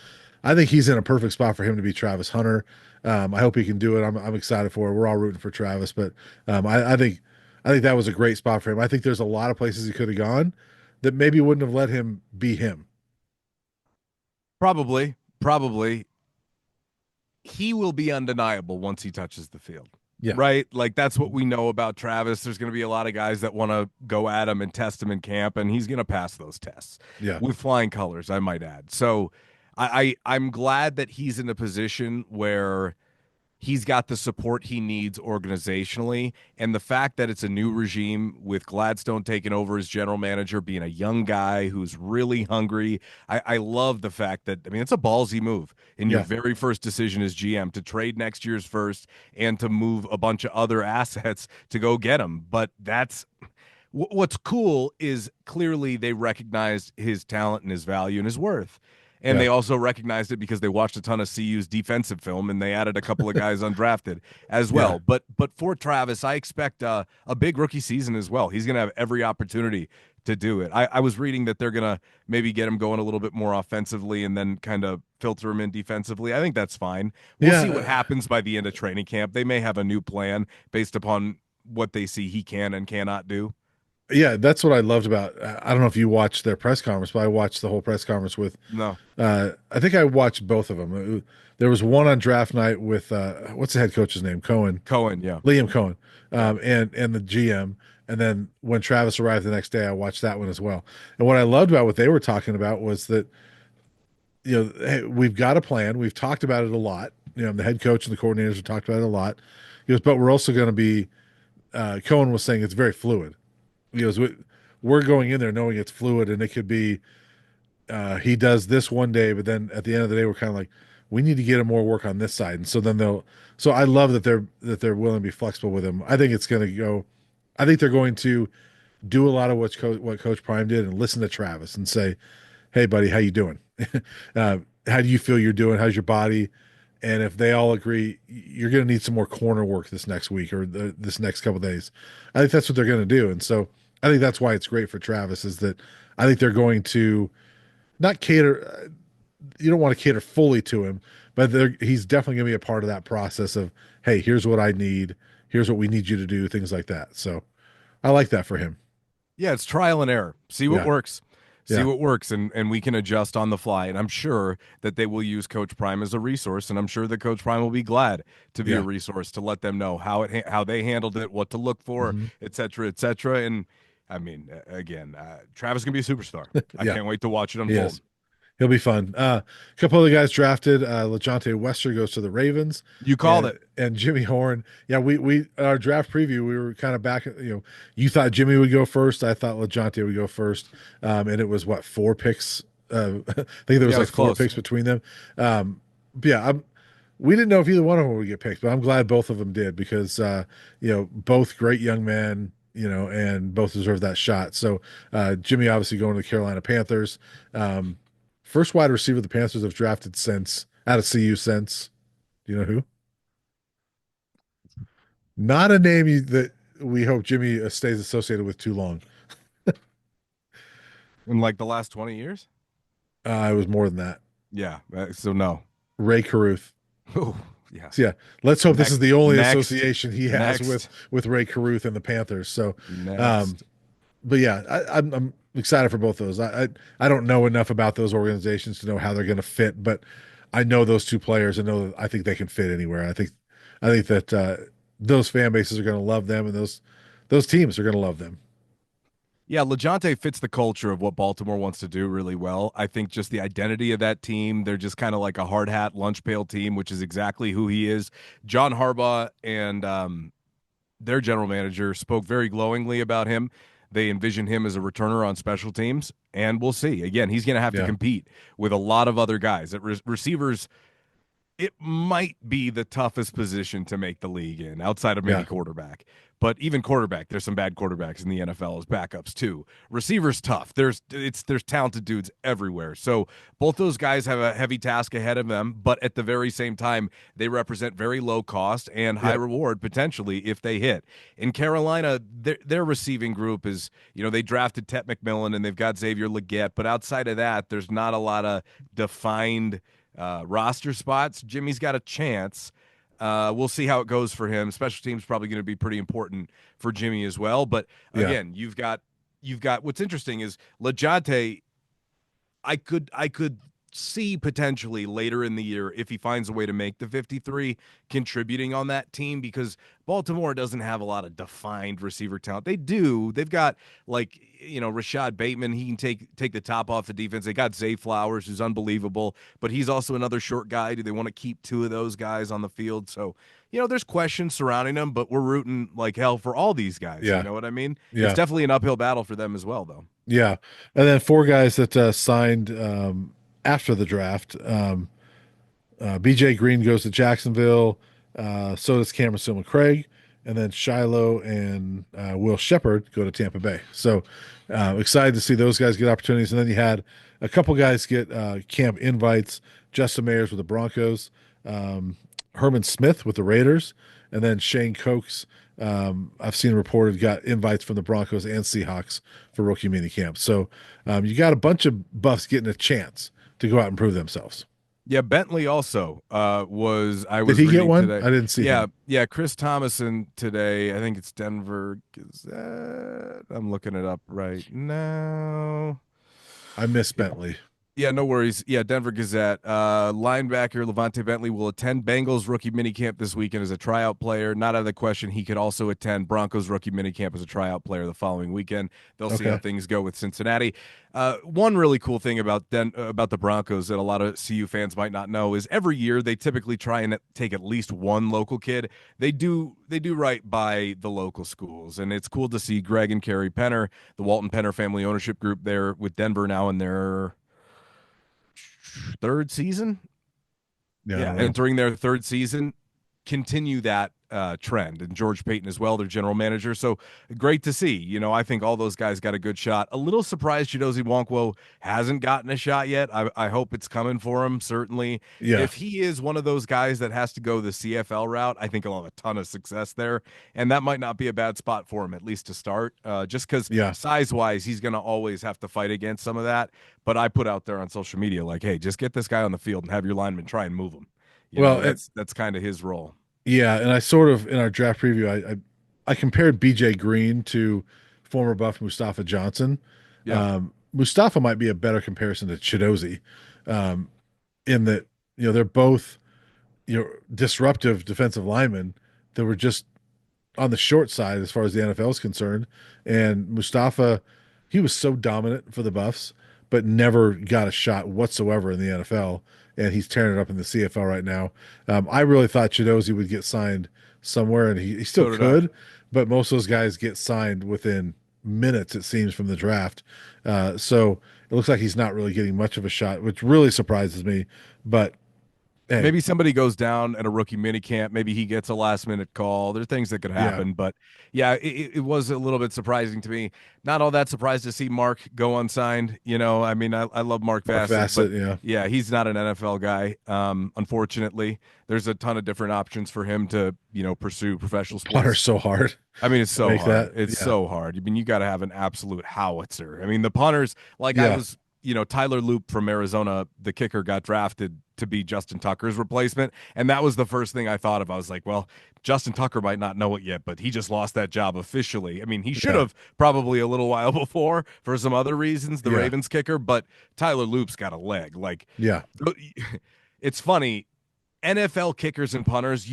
I think he's in a perfect spot for him to be Travis Hunter. I hope he can do it. I'm excited for it. We're all rooting for Travis, but I think that was a great spot for him. I think there's a lot of places he could have gone that maybe wouldn't have let him be him. Probably. He will be undeniable once he touches the field. Yeah. Right? Like that's what we know about Travis. There's going to be a lot of guys that want to go at him and test him in camp, and he's going to pass those tests Yeah. with flying colors, I might add. So I'm glad that he's in a position where he's got the support he needs organizationally. And the fact that it's a new regime with Gladstone taking over as general manager, being a young guy who's really hungry. I love the fact that, I mean, it's a ballsy move in your Yeah. very first decision as GM to trade next year's first and to move a bunch of other assets to go get him. But that's what's cool is clearly they recognized his talent and his value and his worth. And Yeah. they also recognized it because they watched a ton of CU's defensive film and they added a couple of guys undrafted as well. Yeah. But for Travis, I expect a big rookie season as well. He's going to have every opportunity to do it. I was reading that they're gonna maybe get him going a little bit more offensively and then kind of filter him in defensively. I think that's fine. We'll see what Yeah, happens by the end of training camp. They may have a new plan based upon what they see he can and cannot do. yeah, that's what I loved about. I don't know if you watched their press conference, but I watched the whole press conference with. No, I think I watched both of them. There was one on draft night with what's the head coach's name? Cohen, Cohen, yeah, Liam Cohen, yeah. and the GM. And then when Travis arrived the next day, I watched that one as well. And what I loved about what they were talking about was that hey, we've got a plan. We've talked about it a lot. The head coach and the coordinators have talked about it a lot. He goes, but we're also going to be. Cohen was saying it's very fluid. He goes, we're going in there knowing it's fluid, and it could be he does this one day, but then at the end of the day, we're kind of like, we need to get him more work on this side, and so then they'll. So I love that they're willing to be flexible with him. I think it's going to go. I think they're going to do a lot of what Coach Prime did and listen to Travis and say, "Hey, buddy, how you doing? How do you feel you're doing? How's your body?" And if they all agree, you're going to need some more corner work this next week or this next couple of days. I think that's what they're going to do, and so I think that's why it's great for Travis is that I think they're going to not cater. You don't want to cater fully to him, but he's definitely going to be a part of that process of, hey, here's what I need, here's what we need you to do, things like that. So I like that for him. Yeah, it's trial and error. See what Yeah, works. See yeah, what works, and we can adjust on the fly. And I'm sure that they will use Coach Prime as a resource, and I'm sure that Coach Prime will be glad to be a yeah. resource to let them know how they handled it, what to look for, Hmm. et cetera, et cetera. And I mean, again, Travis can be a superstar. I Yeah, can't wait to watch it he unfold. is. He'll be fun. A couple other guys drafted. LaJohntay Wester goes to the Ravens, You called and it. Jimmy Horn. Yeah, we our draft preview we were kind of back. You thought Jimmy would go first. I thought LaJohntay would go first, and it was what 4 picks. I think there was Yeah, it like was four close. picks between them. But yeah, we didn't know if either one of them would get picked, but I'm glad both of them did because both great young men. And both deserve that shot. So Jimmy obviously going to the Carolina Panthers. Um, First wide receiver the Panthers have drafted since out of CU since. Do you know who? Not a name that we hope Jimmy stays associated with too long. In like the last 20 years? It was more than that. Yeah. So no. Ray Caruth. Oh, yeah. So yeah, let's hope this is Next, the only next, association he has with next, Ray Caruth and the Panthers. So, um, next. but yeah, I'm excited for both those. I don't know enough about those organizations to know how they're going to fit, but I know those two players and know I think they can fit anywhere. I think that those fan bases are going to love them, and those teams are going to love them. Yeah, LaJohntay fits the culture of what Baltimore wants to do really well. I think just the identity of that team, they're just kind of like a hard hat lunch pail team, which is exactly who he is. John Harbaugh and their general manager spoke very glowingly about him. They envision him as a returner on special teams, and we'll see. Again, he's going to have to Yeah, compete with a lot of other guys. At receivers, it might be the toughest position to make the league in outside of maybe yeah, quarterback. But even quarterback, there's some bad quarterbacks in the NFL as backups too. Receivers tough. There's talented dudes everywhere. So both those guys have a heavy task ahead of them, but at the very same time, they represent very low cost and high yep, reward potentially if they hit. In Carolina, their receiving group is, they drafted Tet McMillan and they've got Xavier Legette, but outside of that, there's not a lot of defined roster spots. Jimmy's got a chance. We'll see how it goes for him. Special teams probably going to be pretty important for Jimmy as well. But yeah, again, you've got what's interesting is LaJohntay. I could see potentially later in the year if he finds a way to make the 53 contributing on that team because Baltimore doesn't have a lot of defined receiver talent. They do. They've got like Rashad Bateman. He can take the top off the defense. They got Zay Flowers, who's unbelievable, but he's also another short guy. Do they want to keep two of those guys on the field? So there's questions surrounding them, but we're rooting like hell for all these guys. You yeah, know what I mean? It's yeah, definitely an uphill battle for them as well, though. yeah. And then four guys that signed after the draft. BJ Green goes to Jacksonville. So does Cameron Silman Craig. And then Shiloh and Will Shepard go to Tampa Bay. So excited to see those guys get opportunities. And then you had a couple guys get camp invites. Justin Mayers with the Broncos. Herman Smith with the Raiders, and then Shane Cokes. I've seen reported got invites from the Broncos and Seahawks for rookie minicamp. So you got a bunch of Buffs getting a chance to go out and prove themselves. Yeah, Bentley also I Did was he get reading one? today. I didn't see Yeah, him. yeah, Chris Thomason today. I think it's Denver Gazette. I'm looking it up right now. I miss Bentley. Yeah, no worries. Yeah, Denver Gazette. Linebacker LaJohntay Bentley will attend Bengals rookie minicamp this weekend as a tryout player. Not out of the question. He could also attend Broncos rookie minicamp as a tryout player the following weekend. They'll see how Okay. things go with Cincinnati. One really cool thing about the Broncos that a lot of CU fans might not know is every year they typically try and take at least one local kid. They do right by the local schools, and it's cool to see Greg and Carrie Penner, the Walton Penner family ownership group, there with Denver now in their third season. Yeah, I Yeah, don't know. entering their third season, continue that trend. And George Payton as well, their general manager. So great to see. I think all those guys got a good shot. A little surprised Chidozie Nwankwo hasn't gotten a shot yet. I hope it's coming for him, certainly. Yeah. If he is one of those guys that has to go the CFL route, I think he'll have a ton of success there. And that might not be a bad spot for him, at least to start, just because Yeah. size-wise, he's going to always have to fight against some of that. But I put out there on social media, like, hey, just get this guy on the field and have your lineman try and move him. Well, That's kind of his role. yeah, and I sort of in our draft preview, I compared BJ Green to former Buff Mustafa Johnson. Yeah, Mustafa might be a better comparison to Chidozie, um, in that they're both disruptive defensive linemen that were just on the short side as far as the NFL is concerned. And Mustafa, he was so dominant for the Buffs, but never got a shot whatsoever in the NFL. And he's tearing it up in the CFL right now. I really thought Chidozie would get signed somewhere, and he still so did I. could, but most of those guys get signed within minutes, it seems, from the draft. So it looks like he's not really getting much of a shot, which really surprises me. But hey, Maybe somebody goes down at a rookie minicamp. Maybe he gets a last minute call. There are things that could yeah, happen, but yeah, it was a little bit surprising to me. Not all that surprised to see Mark go unsigned. I mean, I love Mark Mark Vassett, but Vassett, yeah, yeah, he's not an NFL guy. Unfortunately, there's a ton of different options for him to pursue professional punter's sports. so hard I mean, it's to so make hard. that. It's Yeah, so hard. I mean, you got to have an absolute howitzer. I mean, the punters, like I yeah. was, Tyler Loop from Arizona, the kicker, got drafted to be Justin Tucker's replacement. And that was the first thing I thought of. I was like, well, Justin Tucker might not know it yet, but he just lost that job officially. I mean, he should Yeah, have probably a little while before for some other reasons, the yeah, Ravens kicker, but Tyler Loop's got a leg. Like, yeah, it's funny. NFL kickers and punters,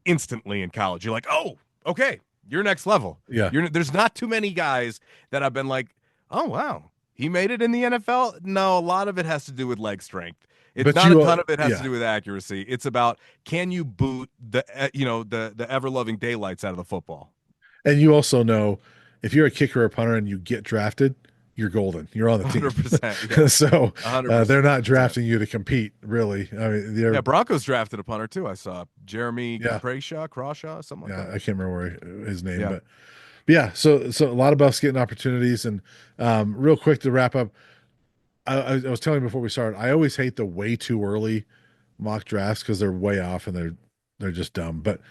instantly in college. You're like, oh, okay, you're next level. yeah. There's not too many guys that I've been like, oh wow, he made it in the NFL. No, a lot of it has to do with leg strength. It's But not a you, ton of it has to yeah, do with accuracy. It's about can you boot the ever loving daylights out of the football. and you also know if you're a kicker or punter and you get drafted, you're golden. You're on the team. 100%. Yeah. So 100%. they're not drafting you to compete, really. I mean, Yeah, they're Broncos drafted a punter too. I saw Jeremy yeah, Crawshaw, something like yeah. that. I can't remember his name, Yeah. but yeah. So a lot of Buffs getting opportunities, and real quick to wrap up, I was telling you before we started, I always hate the way too early mock drafts because they're way off and they're just dumb. But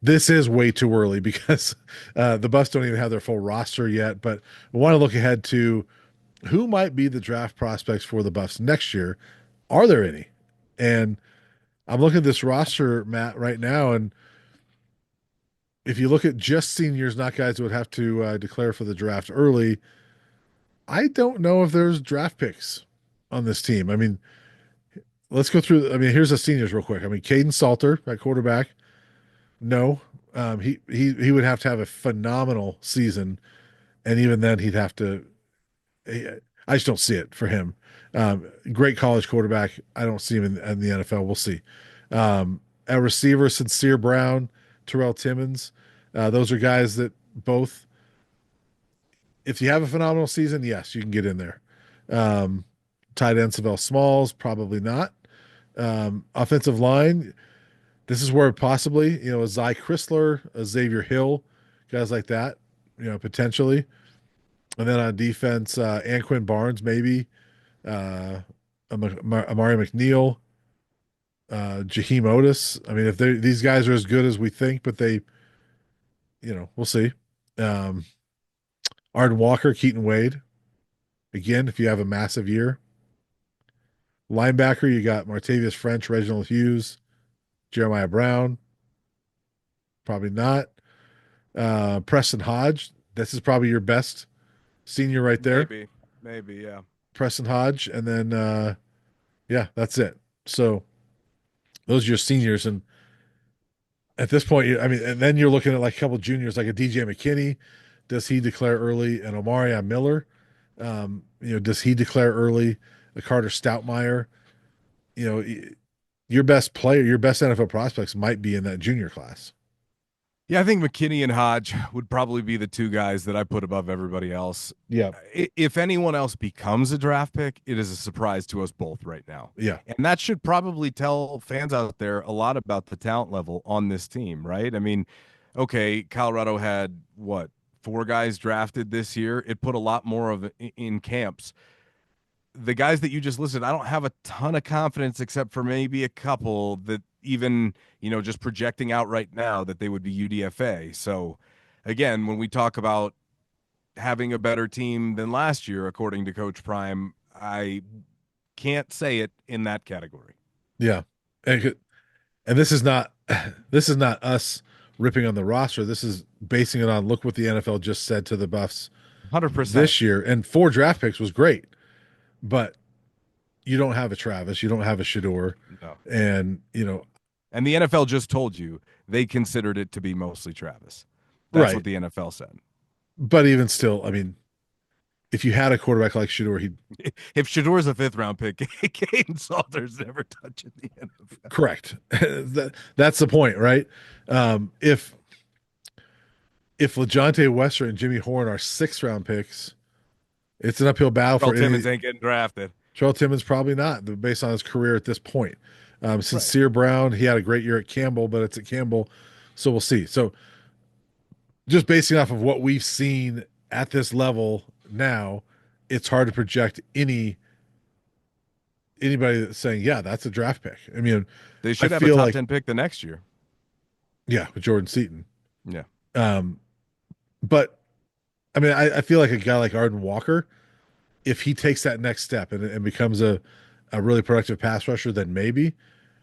this is way too early because the Buffs don't even have their full roster yet. But we want to look ahead to who might be the draft prospects for the Buffs next year. Are there any? And I'm looking at this roster, Matt, right now, and if you look at just seniors, not guys who would have to declare for the draft early, I don't know if there's draft picks on this team. I mean, let's go through. I mean, here's the seniors real quick. I mean, Caden Salter at quarterback. No, he would have to have a phenomenal season, and even then, he'd have to. I just don't see it for him. Great college quarterback. I don't see him in the NFL. We'll see. A receiver, Sincere Brown, Terrell Timmons. Those are guys that both, if you have a phenomenal season, yes, you can get in there. Um, Tight end, Savell Smalls, probably not. Offensive line, this is where possibly, a Zy Chrysler, a Xavier Hill, guys like that, potentially. And then on defense, Anquin Barnes, maybe, Amari McNeil. Jaheim Otis. I mean, if these guys are as good as we think, but we'll see. Um, Arden Walker, Keaton Wade. Again, if you have a massive year. Linebacker, you got Martavius French, Reginald Hughes, Jeremiah Brown. Probably not. Preston Hodge. This is probably your best senior right there. Maybe, yeah. Preston Hodge. And then, yeah, that's it. So those are your seniors. And at this point, I mean, and then you're looking at like a couple juniors, like a DJ McKinney. Does he declare early? And Omarion Miller, does he declare early? A Carter Stoutmeyer, your best player, your best NFL prospects might be in that junior class. Yeah, I think McKinney and Hodge would probably be the two guys that I put above everybody else. Yeah. If anyone else becomes a draft pick, it is a surprise to us both right now. Yeah. And that should probably tell fans out there a lot about the talent level on this team, right? I mean, okay, Colorado had what, 4 guys drafted this year. It put a lot more of in camps. The guys that you just listed, I don't have a ton of confidence except for maybe a couple that even, just projecting out right now that they would be UDFA. So again, when we talk about having a better team than last year, according to Coach Prime, I can't say it in that category. Yeah. And this is not us ripping on the roster. This is basing it on look what the NFL just said to the Buffs 100%. this year. And 4 draft picks was great, but you don't have a Travis, you don't have a Shedeur, No. and And the NFL just told you they considered it to be mostly Travis. That's right. what the NFL said. But even still, I mean, if you had a quarterback like Shedeur, he'd If Shedeur's a 5th round pick, Caden Salter's never touching the NFL. correct. That's the point, right? If LaJohntay Wester and Jimmy Horn are 6th round picks, it's an uphill battle Terrell for Timmons ain't getting drafted. Terrell Timmons probably not, based on his career at this point. Sincere Right. Brown, he had a great year at Campbell, but it's at Campbell, so we'll see. So just basing off of what we've seen at this level now, it's hard to project anybody that's saying, yeah, that's a draft pick. I mean, They I should have a feel top like 10 pick the next year. yeah, with Jordan Seaton. Yeah. Um, but I mean, I feel like a guy like Arden Walker, if he takes that next step and becomes a really productive pass rusher, then maybe.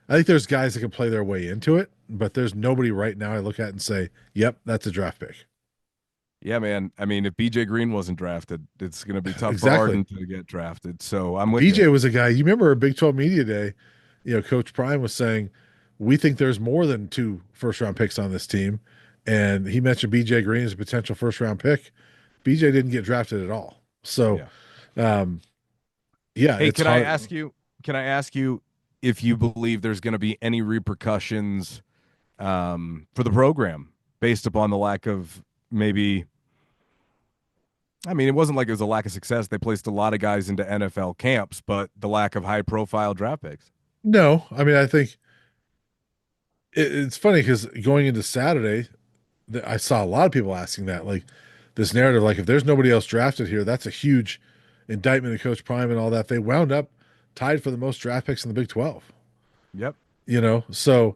I think there's guys that can play their way into it, but there's nobody right now I look at and say, yep, that's a draft pick. Yeah, man. I mean, if BJ Green wasn't drafted, it's going to be tough for Exactly. Arden to get drafted. So I'm with BJ you. was a guy, you remember Big 12 Media Day, Coach Prime was saying, we think there's more than 2 first round picks on this team. And he mentioned BJ Green as a potential first round pick. BJ didn't get drafted at all. So, Yeah. um, yeah, Hey, it's can I hard. ask you? Can I ask you if you believe there's going to be any repercussions for the program based upon the lack of maybe? I mean, it wasn't like it was a lack of success. They placed a lot of guys into NFL camps, but the lack of high-profile draft picks. No, I mean, I think it's funny because going into Saturday, I saw a lot of people asking that, like this narrative, like if there's nobody else drafted here, that's a huge indictment of Coach Prime and all that. They wound up tied for the most draft picks in the Big 12. Yep. So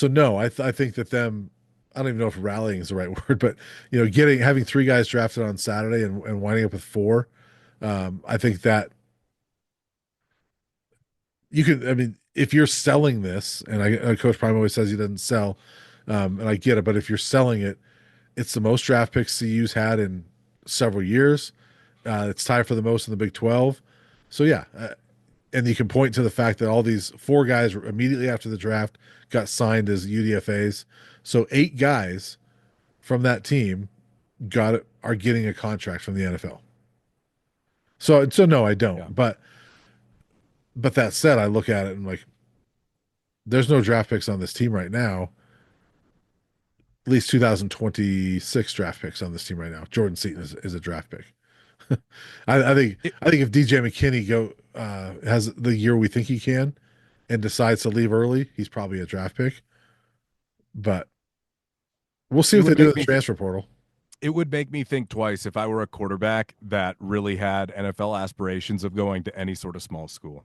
no, I think that them, I don't even know if rallying is the right word, but having 3 guys drafted on Saturday and winding up with 4, I think that you can. I mean, if you're selling this, and Coach Prime always says he doesn't sell, and I get it, but if you're selling it, it's the most draft picks CU's had in several years. It's tied for the most in the Big 12. So yeah, and you can point to the fact that all these 4 guys immediately after the draft got signed as UDFAs. So 8 guys from that team are getting a contract from the NFL. So no, I Yeah. don't. But that said, I look at it and like, there's no draft picks on this team right now. At least 2026 draft picks on this team right now. Jordan Seaton is a draft pick. I think It, I think if DJ McKinney has the year we think he can and decides to leave early, he's probably a draft pick. But we'll see it what they would do in make the me transfer portal. it would make me think twice if I were a quarterback that really had NFL aspirations of going to any sort of small school.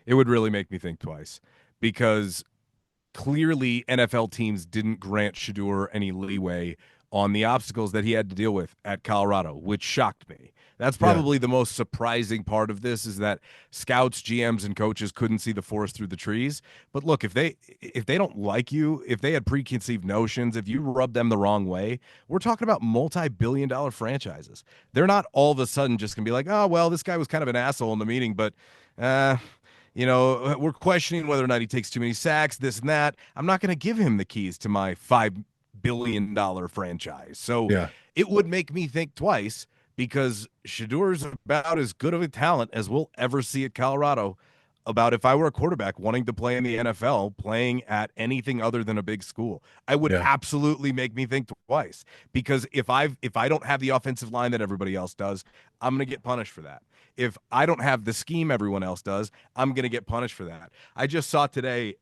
It would really make me think twice because clearly NFL teams didn't grant Shedeur any leeway on the obstacles that he had to deal with at Colorado, which shocked me. That's Yeah. probably the most surprising part of this, is that scouts, GMs, and coaches couldn't see the forest through the trees. But look, if they don't like you, if they had preconceived notions, if you rub them the wrong way, we're talking about multi-billion-dollar franchises. They're not all of a sudden just gonna be like, oh well, this guy was kind of an asshole in the meeting, but we're questioning whether or not he takes too many sacks, this and that. I'm not going to give him the keys to my $5 billion franchise. So Yeah. it would make me think twice, because Shador is about as good of a talent as we'll ever see at Colorado. About if I were a quarterback wanting to play in the NFL, playing at anything other than a big school, I would Yeah. absolutely make me think twice. Because if I don't have the offensive line that everybody else does, I'm going to get punished for that. If I don't have the scheme everyone else does, I'm going to get punished for that. I just saw today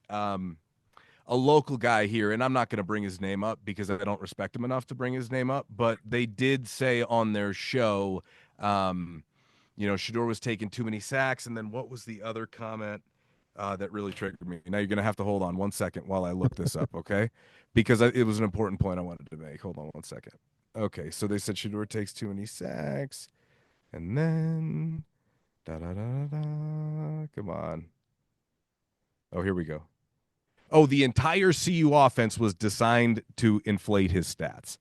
a local guy here, and I'm not going to bring his name up because I don't respect him enough to bring his name up, but they did say on their show, Shedeur was taking too many sacks. And then what was the other comment that really triggered me? Now you're going to have to hold on one second while I look this up, okay? Because it was an important point I wanted to make. Hold on one second. Okay, so they said Shedeur takes too many sacks. And then, da da da da. Come on. Oh, here we go. Oh, the entire CU offense was designed to inflate his stats.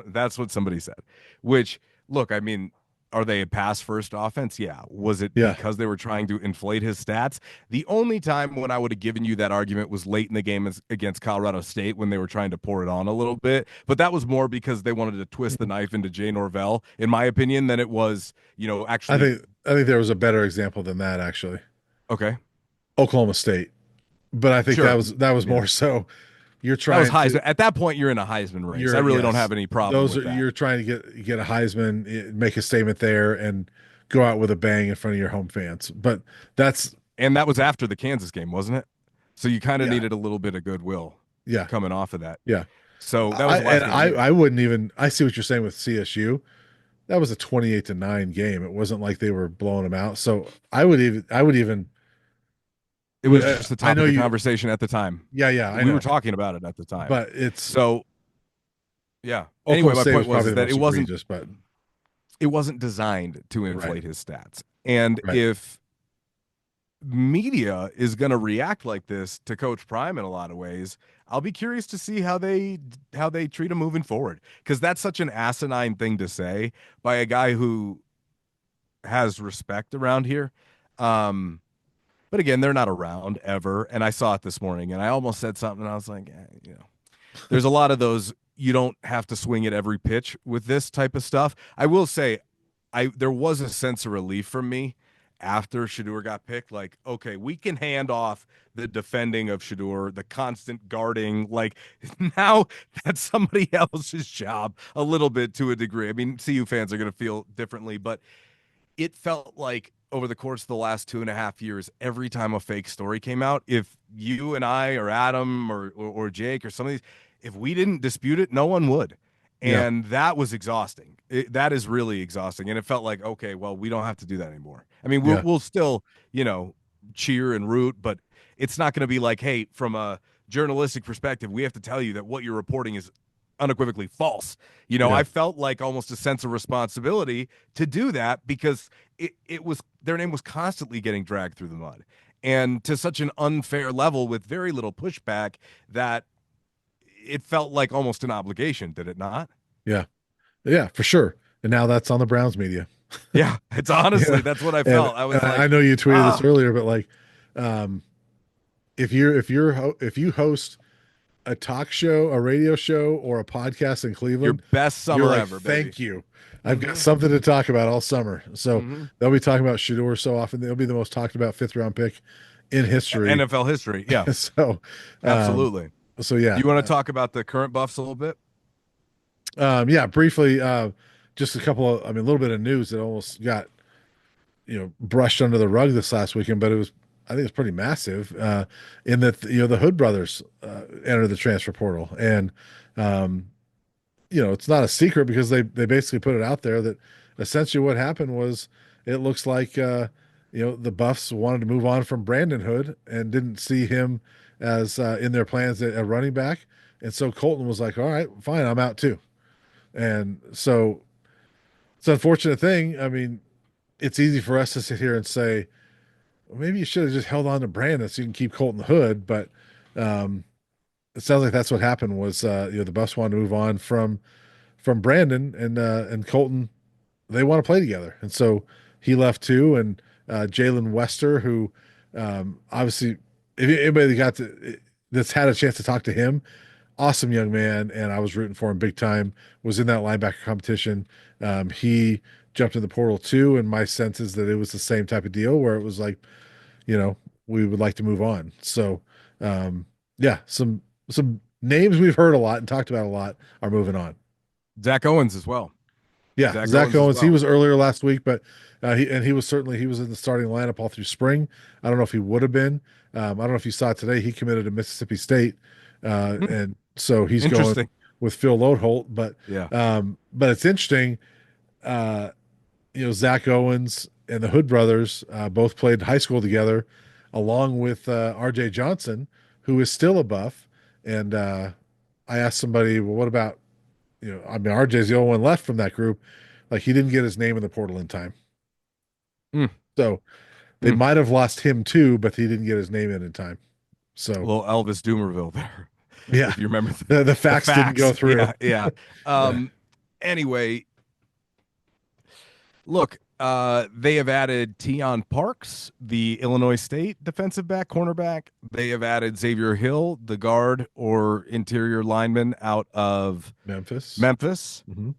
That's what somebody said. Which, look, I mean, are they a pass first offense? Yeah. Was it Yeah. because they were trying to inflate his stats? The only time when I would have given you that argument was late in the game against Colorado State, when they were trying to pour it on a little bit. But that was more because they wanted to twist the knife into Jay Norvell, in my opinion, than it was, I actually. think I think there was a better example than that actually. Okay. Oklahoma State. But I think Sure. that was Yeah. more so you're That was trying to Heisman. At that point, you're in a Heisman race. I you're really don't yes. have any problem Those with are that. you're trying to get a Heisman, make a statement there and go out with a bang in front of your home fans. But that's And that was after the Kansas game, wasn't it? So you kind of yeah, needed a little bit of goodwill yeah, coming off of that. yeah. So that was I the and last game. I wouldn't even I see what you're saying with CSU. That was a 28-9 game. It wasn't like they were blowing them out. So I would even It was just the I know topic of you conversation at the time. yeah, I We were know. talking about it at the time. But it's So yeah. Anyway, Oklahoma my State point was was probably is the that it most wasn't egregious, but it wasn't designed to right, inflate his stats. And right. if media is going to react like this to Coach Prime in a lot of ways, I'll be curious to see how they treat him moving forward, because that's such an asinine thing to say by a guy who has respect around here. But again, they're not around ever, and I saw it this morning, and I almost said something, and I was like, there's a lot of those. You don't have to swing at every pitch with this type of stuff. I will say, there was a sense of relief from me after Shedeur got picked. Like, okay, we can hand off the defending of Shedeur, the constant guarding. Like, now that's somebody else's job a little bit, to a degree. I mean, CU fans are going to feel differently, but it felt like over the course of the last 2.5 years, every time a fake story came out, if you and I or Adam or Jake or some of these, if we didn't dispute it, no one would. Yeah, And that was exhausting. That is really exhausting. And it felt like, okay, well, we don't have to do that anymore. I mean, we'll, yeah, we'll still, cheer and root, but it's not going to be like, hey, from a journalistic perspective, we have to tell you that what you're reporting is unequivocally false. yeah, I felt like almost a sense of responsibility to do that, because it was, their name was constantly getting dragged through the mud, and to such an unfair level with very little pushback, that it felt like almost an obligation, did it not? yeah, yeah, for sure. And now that's on the Browns media. Yeah, it's Yeah, honestly, that's what I and felt. I was I like, know you tweeted this ah, earlier, but like, um, if you host a talk show, a radio show, or a podcast in your Cleveland, best you're summer like, ever, baby. thank you. I've got Mm-hmm. something to talk about all summer. So Mm-hmm. they'll be talking about Shedeur so often. They'll be the most talked about fifth round pick in history. NFL history. Yeah, So, um, absolutely. so Do yeah, you want to talk about the current Buffs a little bit? yeah. Briefly, just a couple of, I mean, a little bit of news that almost got brushed under the rug this last weekend, but I think it's pretty massive. In that the Hood brothers entered the transfer portal, and um, it's not a secret because they basically put it out there that essentially what happened was it looks like the Buffs wanted to move on from Brandon Hood and didn't see him as in their plans at running back. And so Colton was like, all right, fine, I'm out too. And so it's an unfortunate thing. I mean, it's easy for us to sit here and say, well, maybe you should have just held on to Brandon so you can keep Colton Hood. But um, it sounds like that's what happened was, the Buffs wanted to move on from Brandon and Colton. They want to play together. And so he left too. And Jalen Wester, who obviously, if anybody that's had a chance to talk to him, awesome young man, and I was rooting for him big time. Was in that linebacker competition. He jumped in the portal too, and my sense is that it was the same type of deal where it was like, you know, we would like to move on. So, um, yeah, some names we've heard a lot and talked about a lot are moving on. Zach Owens as well. Yeah, Zach Zach Owens as Owens. He well. was earlier last week, but he was certainly he was in the starting lineup all through spring. I don't know if he would have been. I don't know if you saw it today. He committed to Mississippi State, Hmm, and so he's going interesting. with Phil Loadholt. Yeah. But it's interesting. Uh, Zach Owens and the Hood brothers both played high school together, along with R.J. Johnson, who is still a Buff. And I asked somebody, well, what about I mean, RJ's the only one left from that group. Like he didn't get his name in the portal in time. Mm, So they mm. might have lost him too, but he didn't get his name in time. A So little Elvis Doomerville there, yeah, if you remember the the facts didn't go facts. through. Yeah, yeah. Yeah. Anyway, look, they have added Tion Parks, the Illinois State defensive back, cornerback. They have added Xavier Hill, the guard or interior lineman out of Memphis. Memphis. Mm-hmm.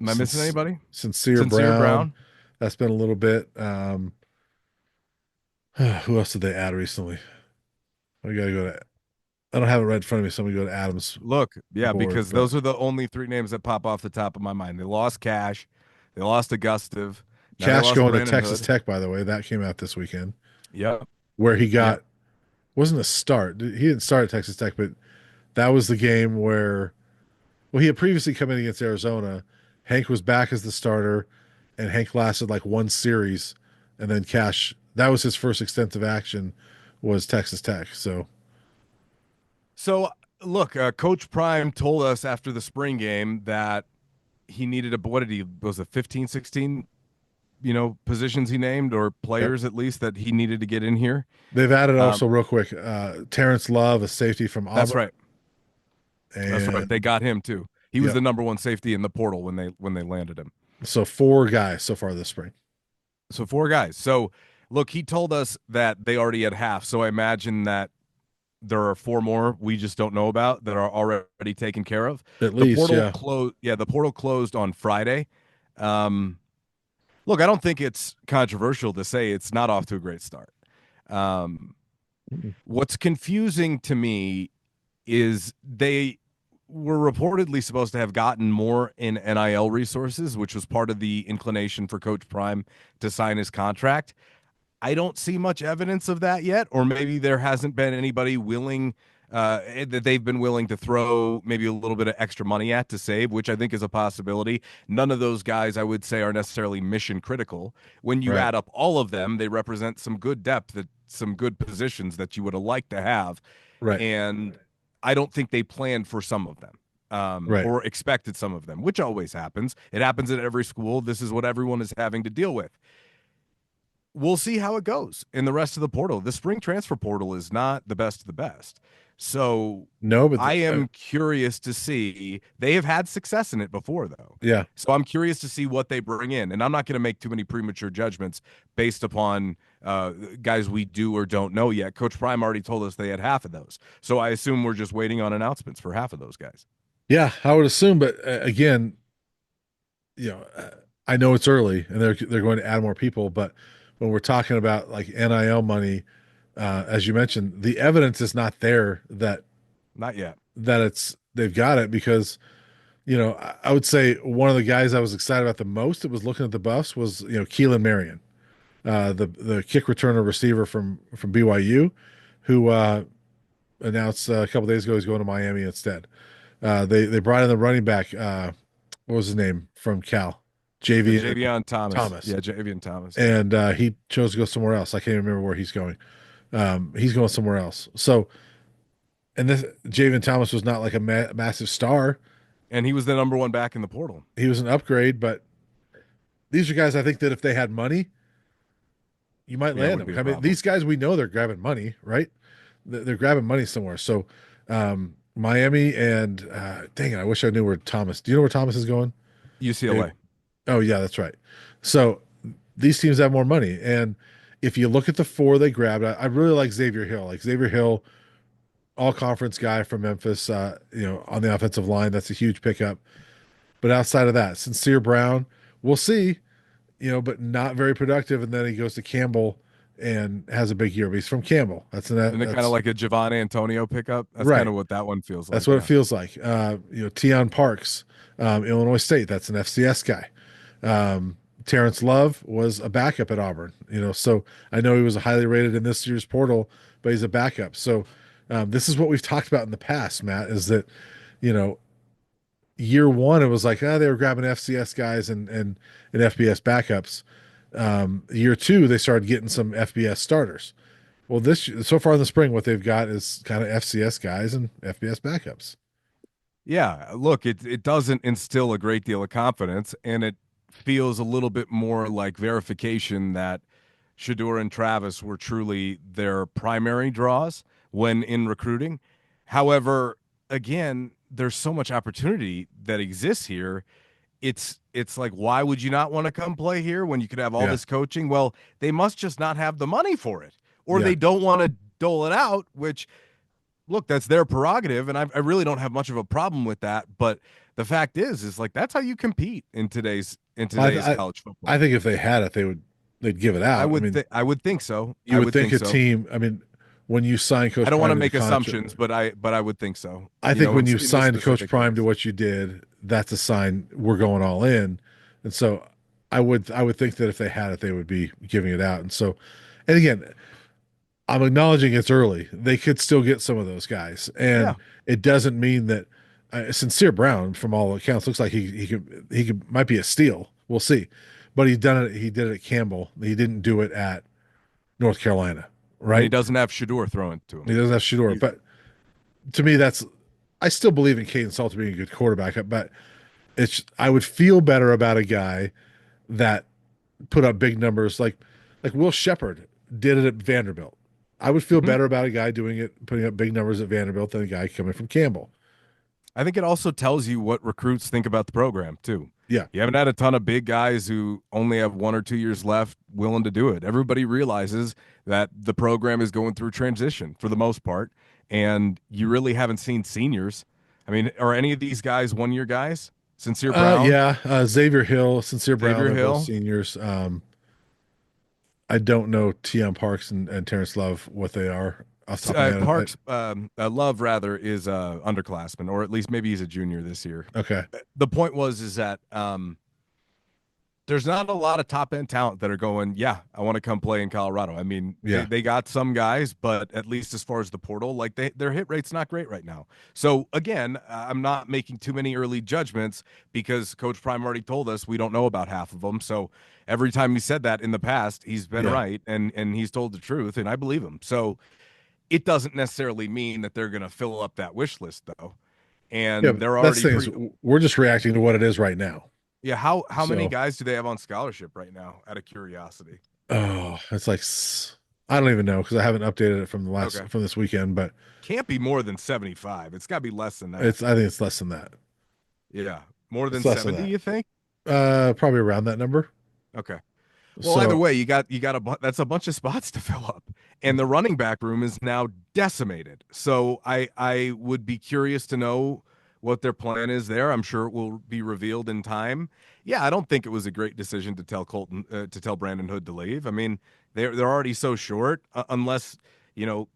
Am I missing anybody? Sincere Sincere Brown. Brown. That's been a little bit. Who else did they add recently? I gotta go to. I don't have it right in front of me, so I'm gonna go to Adam's Look, yeah, board. because But those are the only three names that pop off the top of my mind. They lost Cash, they lost Augustive, now they Cash lost going to Brandon Texas Hood. Tech, by the way, that came out this weekend, Yep, where he yep. got wasn't a start. He didn't start at Texas Tech, but that was the game where, well, he had previously come in against Arizona. Hank was back as the starter, and Hank lasted like one series, and then Cash. That was his first extensive action, was Texas Tech. So So look, Coach Prime told us after the spring game that he needed what did he was it 15, 16, positions he named or yep. players at least that he needed to get in here. They've added Um, also real quick Terrence Love, a safety from that's Auburn, right. That's right. and They got him too. He was yep. the number one safety in the portal when they landed him. So four guys so far this spring. So four guys. So look, he told us that they already had half. So I imagine that there are four more we just don't know about that are already taken care of. At The least, portal yeah. closed. Yeah, the portal closed on Friday. Um, Look, I don't think it's controversial to say it's not off to a great start. Um, what's confusing to me is they were reportedly supposed to have gotten more in NIL resources, which was part of the inclination for Coach Prime to sign his contract. I don't see much evidence of that yet, or maybe there hasn't been anybody willing that they've been willing to throw maybe a little bit of extra money at to save, which I think is a possibility. None of those guys, I would say, are necessarily mission critical. When you Right. add up all of them, they represent some good depth, some good positions that you would have liked to have, Right. and I don't think they planned for some of them. Right. Or expected some of them, which always happens. It happens at every school. This is what everyone is having to deal with. We'll see how it goes in the rest of the portal. The spring transfer portal is not the best of the best. So No, but I am curious to see. They have had success in it before, though. yeah. So I'm curious to see what they bring in. And I'm not going to make too many premature judgments based upon guys we do or don't know yet. Coach Prime already told us they had half of those. So I assume we're just waiting on announcements for half of those guys. Yeah, I would assume, but again, I know it's early and they're going to add more people, but when we're talking about like NIL money, as you mentioned, the evidence is not there that Not yet. they've got it because I would say one of the guys I was excited about the most that was looking at the Buffs was Keelan Marion, the kick returner receiver from BYU, who announced a couple days ago he's going to Miami instead. They brought in the running back. What was his name from Cal? Javian Javion Thomas. Thomas, Yeah, Javion Thomas. Yeah. and he chose to go somewhere else. I can't even remember where he's going. He's going somewhere else. So, and this Javian Thomas was not like a massive star. And he was the number one back in the portal. He was an upgrade, but these are guys I think that if they had money, you might Yeah, it land would them. be a I mean, problem. these guys we know they're grabbing money, right? They're grabbing money somewhere. So, Miami and dang it, I wish I knew where Thomas. Do you know where Thomas is going? UCLA. Oh yeah, that's right. So these teams have more money, and if you look at the four they grabbed, I really like Xavier Hill. Like Xavier Hill, all conference guy from Memphis. On the offensive line, that's a huge pickup. But outside of that, Sincere Brown, we'll see. But not very productive. And then he goes to Campbell and has a big year. But he's from Campbell. Isn't it kind of like a Javon Antonio pickup? That's kind right. of what that one feels That's like. what it Yeah. feels like. Tion Parks, Illinois State. That's an FCS guy. Terrence Love was a backup at Auburn. So I know he was highly rated in this year's portal, but he's a backup. So this is what we've talked about in the past, Matt, is that, you know, year one, it was like, they were grabbing FCS guys and FBS backups. Year two, they started getting some FBS starters. Well, so far in the spring, what they've got is kind of FCS guys and FBS backups. Yeah, look, it doesn't instill a great deal of confidence, and it feels a little bit more like verification that Shedeur and Travis were truly their primary draws when in recruiting. However, again, there's so much opportunity that exists here. It's like, why would you not want to come play here when you could have all Yeah. this coaching? Well, they must just not have the money for it, or Yeah. they don't want to dole it out, which look, that's their prerogative, and I really don't have much of a problem with that. But the fact is like that's how you compete in today's I, I, college football. I think if they had it, they'd give it out. I mean, I would think so. you I would would think think a so. team. I mean, when you sign I Coach don't want to Prime to the make contract, assumptions, but I would think so. I think when you in this signed Coach specific Prime to case. what you did, that's a sign we're going all in. And so I would think that if they had it, they would be giving it out. And so, and again, I'm acknowledging it's early. They could still get some of those guys, Yeah, and it doesn't mean that Sincere Brown, from all accounts, looks like he could might be a steal. We'll see, but he's done it. He did it at Campbell. He didn't do it at North Carolina, and he right? doesn't have Shador throwing to He him. doesn't have Shedeur, He's, but to me, I still believe in Caden Salter being a good quarterback, but I would feel better about a guy that put up big numbers like Will Shepard did it at Vanderbilt. I would feel Mhm. better about a guy doing it, putting up big numbers at Vanderbilt than a guy coming from Campbell. I think it also tells you what recruits think about the program too. Yeah, You haven't had a ton of big guys who only have 1 or 2 years left willing to do it. Everybody realizes that the program is going through transition for the most part, and you really haven't seen seniors. I mean, are any of these guys 1 year guys? Sincere Brown, yeah. Xavier Hill, Sincere Brown, Xavier they're both Hill, seniors. I don't know Tion Parks and Terrence Love what they are off the top of my head. Parks, Love rather is underclassman, or at least maybe he's a junior this year. Okay, The point was is that there's not a lot of top end talent that are going, yeah, I want to come play in Colorado. I mean, yeah, they got some guys, but at least as far as the portal, like their hit rate's not great right now. So again, I'm not making too many early judgments because Coach Prime already told us we don't know about half of them. So every time he said that in the past, he's been yeah, right and he's told the truth, and I believe him. So it doesn't necessarily mean that they're going to fill up that wish list though, yeah. and they're That's already the thing is we're just reacting to what it is right now. yeah. How many So, guys do they have on scholarship right now? Out of curiosity. it's like I don't even know because I haven't updated it from Okay. from this weekend, but Can't be more than 75. It's got to be less than that. I think it's less than that. Yeah. More than It's less than 70, that. you think? Probably around that number. Okay. Well, either So way, that's a bunch of spots to fill up. And the running back room is now decimated. So I would be curious to know what their plan is there. I'm sure it will be revealed in time. Yeah, I don't think it was a great decision to tell Brandon Hood to leave. I mean, they're already so short unless,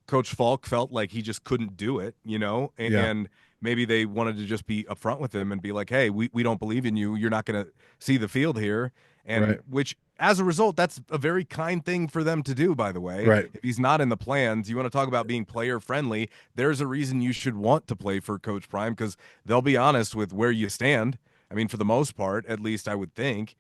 Coach Falk felt like he just couldn't do it, and, yeah, maybe they wanted to just be upfront with him and be like, hey, we don't believe in you. You're not going to see the field here. And right, which, as a result, that's a very kind thing for them to do, by the way. right, If he's not in the plans, you want to talk about being player friendly. There's a reason you should want to play for Coach Prime because they'll be honest with where you stand. I mean, for the most part, at least I would think.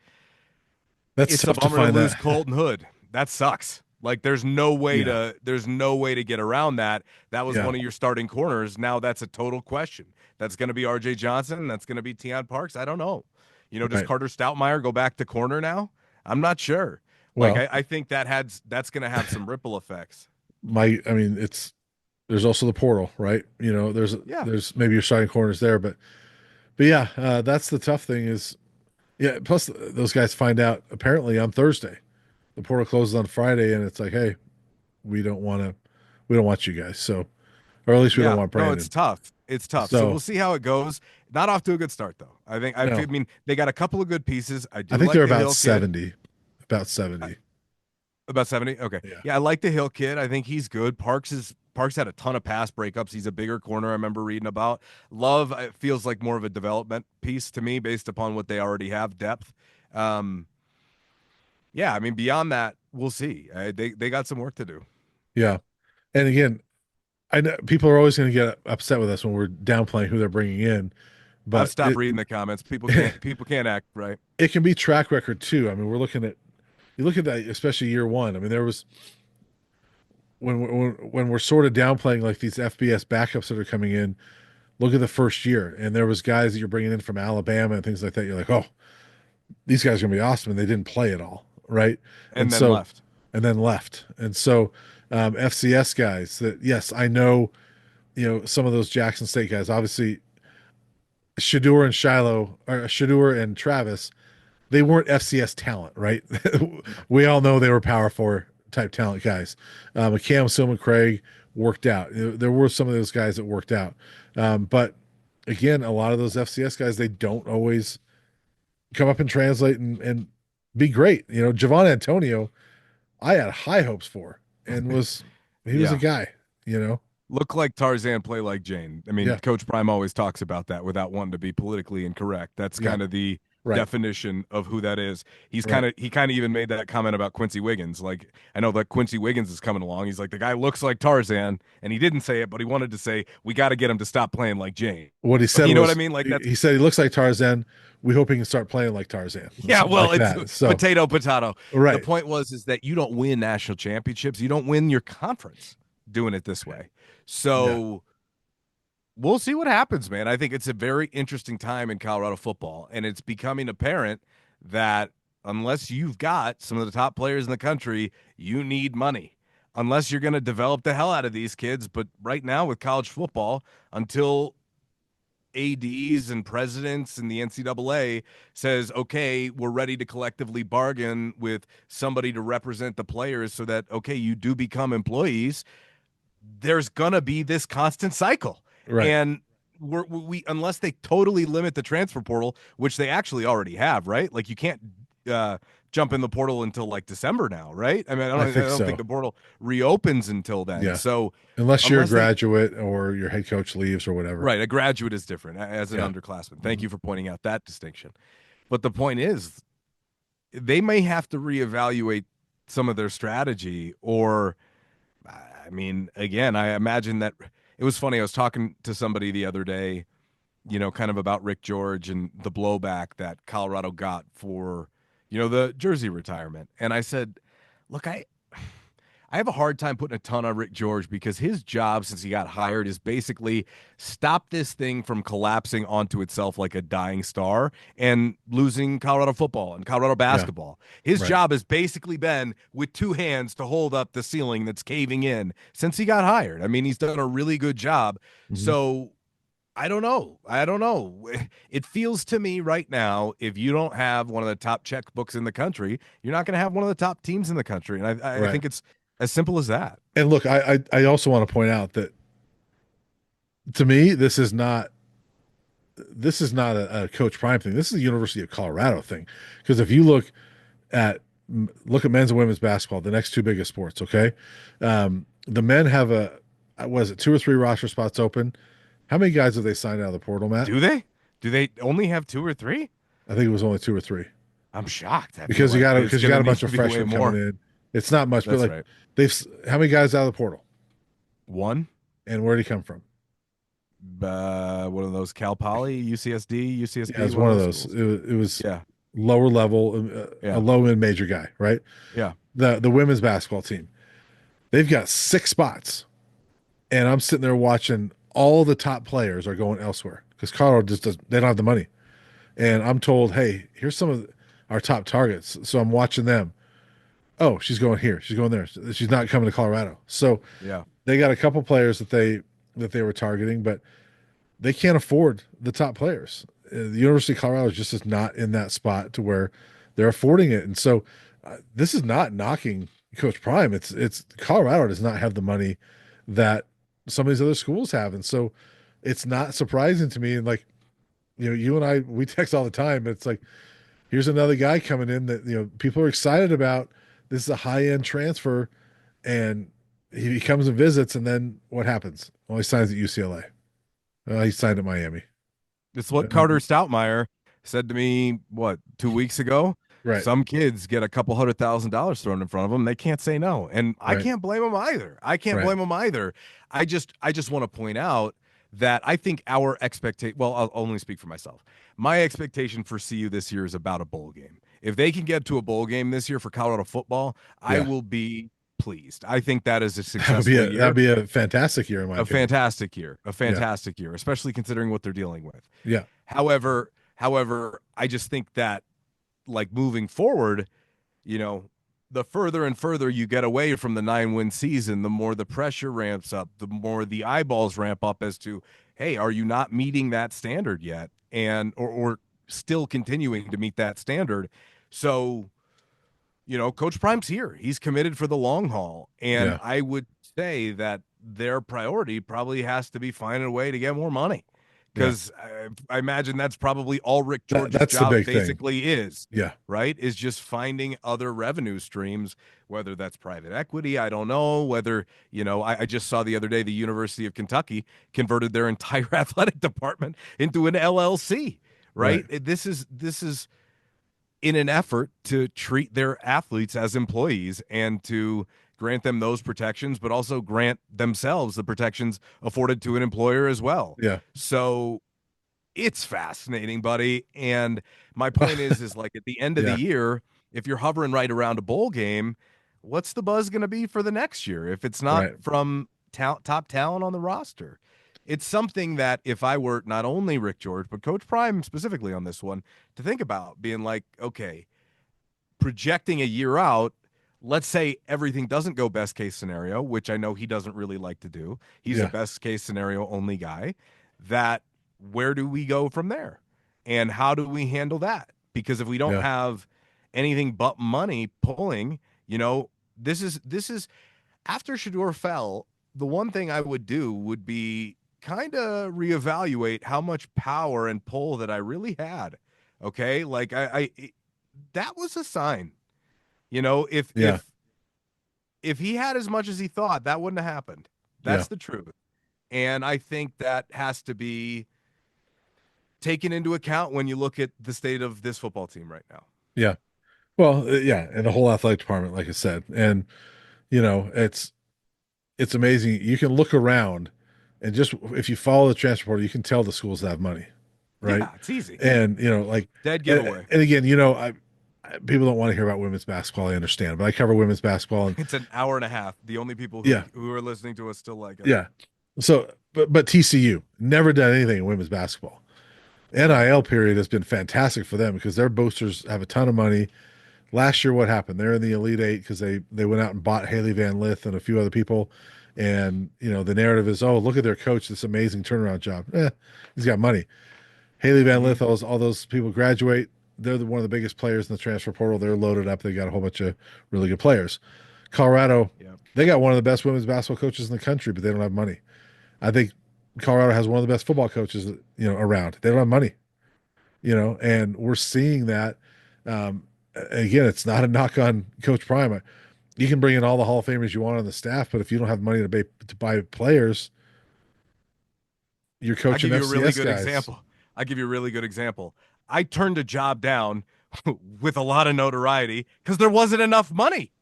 That's It's a tough to bummer to find lose that. Colton Hood. That sucks. Like Yeah, there's no way to get around that. That was yeah, one of your starting corners. Now that's a total question. That's going to be RJ Johnson. That's going to be Teion Parks. I don't know. Does right. Carter Stoutmeyer go back to corner now? I'm not sure. Like Well, I think that's going to have some ripple effects. I mean, there's also the portal, right? Yeah. There's maybe your starting corners there, but yeah, that's the tough thing is, yeah. Plus, those guys find out apparently on Thursday. The portal closes on Friday, and it's like, hey, we don't want to, we don't want you guys. So, or at least we don't Yeah. want No, it's Brandon. tough. It's tough. So So, we'll see how it goes. Not off to a good start though. I no, mean they got a couple of good pieces. I I do think like they're the about Hill kid. 70, about 70. About 70? Okay. Yeah, Yeah, I like the Hill kid. I think he's good. Parks had a ton of pass breakups. He's a bigger corner I remember reading about. Love it feels like more of a development piece to me based upon what they already have, depth. Um yeah, I mean beyond that, we'll see. They got some work to do. yeah. And again, I know people are always going to get upset with us when we're downplaying who they're bringing in, I've but stopped reading the comments. People can't act right. it can be track record too. I mean, you look at that, especially year one. I mean, there was when we're sort of downplaying like these FBS backups that are coming in. Look at the first year, and there was guys that you're bringing in from Alabama and things like that. You're like, oh, these guys are gonna be awesome, and they didn't play at all, right? And And then so, left. and then left, and so FCS guys that yes, I know, some of those Jackson State guys. Obviously, Shedeur and Shiloh, or Shedeur and Travis, they weren't FCS talent, right? No. We all know they were Power Four type talent guys. Cam Silman Craig worked out. There were some of those guys that worked out, but again, a lot of those FCS guys they don't always come up and translate and be great. Javon Antonio, I had high hopes for, and he was a Yeah. guy. You know, Look like Tarzan, play like Jane. I mean, yeah, Coach Prime always talks about that without wanting to be politically incorrect. That's yeah, kind of the right, definition of who that is. right. He kind of even made that comment about Quincy Wiggins. Like I know that Quincy Wiggins is coming along. He's like the guy looks like Tarzan, and he didn't say it, but he wanted to say we got to get him to stop playing like Jane. What he Like said you know what I was, mean? Like that's he said he looks like Tarzan. We hope he can start playing like Tarzan, yeah. something Well, like it's that. So, potato potato. The right, point is that you don't win national championships. You don't win your conference doing it this way. yeah, So we'll see what happens, man. I think it's a very interesting time in Colorado football, and it's becoming apparent that unless you've got some of the top players in the country, you need money. Unless you're going to develop the hell out of these kids. But right now, with college football, until ADs and presidents and the NCAA says, okay, we're ready to collectively bargain with somebody to represent the players so that, okay, you do become employees, there's gonna be this constant cycle, right. and we unless they totally limit the transfer portal, which they actually already have, right? Like you can't uh, jump in the portal until like December now, right? I mean, I I think don't think so. the portal reopens until then. Yeah, So unless you're a unless they graduate or your head coach leaves or whatever. right, a graduate is different as an Yeah, underclassman. Thank mhm. you for pointing out that distinction. But the point is, they may have to reevaluate some of their strategy or I mean, again, I imagine that it was funny. I was talking to somebody the other day, kind of about Rick George and the blowback that Colorado got for, the jersey retirement. And I said, look, I have a hard time putting a ton on Rick George because his job since he got hired is basically stop this thing from collapsing onto itself like a dying star and losing Colorado football and Colorado Yeah, basketball. His right. job has basically been with two hands to hold up the ceiling that's caving in since he got hired. I mean, he's done a really good job. Mhm. So I don't know. I don't know. It feels to me right now, if you don't have one of the top checkbooks in the country, you're not going to have one of the top teams in the country. And I Right. think it's as simple as that. And look, I also want to point out that to me, this is not a Coach Prime thing. This is a University of Colorado thing. Because if you at look at men's and women's basketball, the next two biggest sports, okay? The men have was it two or three roster spots open? How many guys have they signed out of the portal, Matt? Do they? Do they only have two or three? I think it was only two or three. I'm shocked. I feel Because you like got it's because you going got to a need bunch to of be way freshmen coming more. in. It's not much, but That's like right. they've how many guys out of the portal One? and where did he come from? One of those Cal Poly, UCSD, Yeah, UCSB, it's one of one of those those. schools. It was Yeah, lower level, a yeah, low mid major guy, right? yeah. The women's basketball team. They've got 6 spots, and I'm sitting there watching all the top players are going elsewhere because Colorado just does. They don't have the money, and I'm told, hey, here's some of our top targets. So I'm watching them. Oh, she's going here. She's going there. She's not coming to Colorado. So Yeah. they got a couple players that they were targeting, but they can't afford the top players. The University of Colorado just is not in that spot to where they're affording it, and so this is not knocking Coach Prime. It's Colorado does not have the money that some of these other schools have, and so it's not surprising to me. And like you and I, we text all the time. It's like here's another guy coming in that people are excited about. This is a high end transfer, and he comes and visits, and then what happens? Well, he signs at UCLA. He signed at Miami. It's what Carter Stoutmeyer said to me, what, 2 weeks ago? Right, Some kids get a couple $100,000 thrown in front of them. They can't say no. And I right, can't blame them either. I can't right. blame them either. I just want to point out that I think our expectation, well, I'll only speak for myself. My expectation for CU this year is about a bowl game. If they can get to a bowl game this year for Colorado football, I Yeah, will be pleased. I think that is a that would be successful that'd year, be a fantastic year in my a opinion. fantastic year, a Yeah, fantastic year, especially considering what they're dealing with. yeah, However, I just think that like moving forward, the further and further you get away from the 9-win season, the more the pressure ramps up, the more the eyeballs ramp up as to, hey, are you not meeting that standard yet? And or still continuing to meet that standard. So, Coach Prime's here. He's committed for the long haul. And yeah. I would say that their priority probably has to be finding a way to get more money. Yeah. Because I imagine that's probably all Rick George's That's the job big thing. basically is, Yeah. right? Is just finding other revenue streams, whether that's private equity. I don't know. Whether, I just saw the other day the University of Kentucky converted their entire athletic department into an LLC, Right. right? This is in an effort to treat their athletes as employees and to grant them those protections, but also grant themselves the protections afforded to an employer as well. Yeah. So it's fascinating, buddy. And my point is like at the end of the Yeah. year, if you're hovering right around a bowl game, what's the buzz going to be for the next year if it's not Right. from top talent on the roster? It's something that if I were not only Rick George, but Coach Prime specifically on this one, to think about being like, okay, projecting a year out, let's say everything doesn't go best case scenario, which I know he doesn't really like to do. He's a Yeah. best case scenario only guy. That where do we go from there? And how do we handle that? Because if we don't Yeah. have anything but money pulling, this is after Shedeur fell, the one thing I would do would be kind of reevaluate how much power and pull that I really had. Okay? Like that was a sign. If Yeah. he had as much as he thought, that wouldn't have happened. Yeah. That's the truth. And I think that has to be taken into account when you look at the state of this football team right now. Yeah. Well, yeah, and the whole athletic department, like I said, and it's amazing. You can look around, and just if you follow the transfer portal, you can tell the schools that have money, right? Yeah, it's easy. And like, Dead and, giveaway. and again, people don't want to hear about women's basketball. I understand, but I cover women's basketball, and It's an hour and a half. The only people who yeah, who are listening to us still like us. yeah. So, but TCU never done anything in women's basketball. Yeah. NIL period has been fantastic for them because their boosters have a ton of money. Last year, what happened? They're in the Elite Eight because they went out and bought Haley Van Lith and a few other people. And the narrative is, oh, look at their coach, this amazing turnaround job. He's got money. Haley Van Mhm. Lith, all those people graduate. They're one of the biggest players in the transfer portal. They're loaded up. They got a whole bunch of really good players. Colorado, Yeah. they got one of the best women's basketball coaches in the country, but they don't have money. I think Colorado has one of the best football coaches, around. They don't have money, and we're seeing that. Um, Again, it's not a knock on Coach Prime. You can bring in all the Hall of Famers you want on the staff, but if you don't have money to buy players, you're I coaching give you a really FCS good guys. example. I give you a really good example. I turned a job down with a lot of notoriety because there wasn't enough money.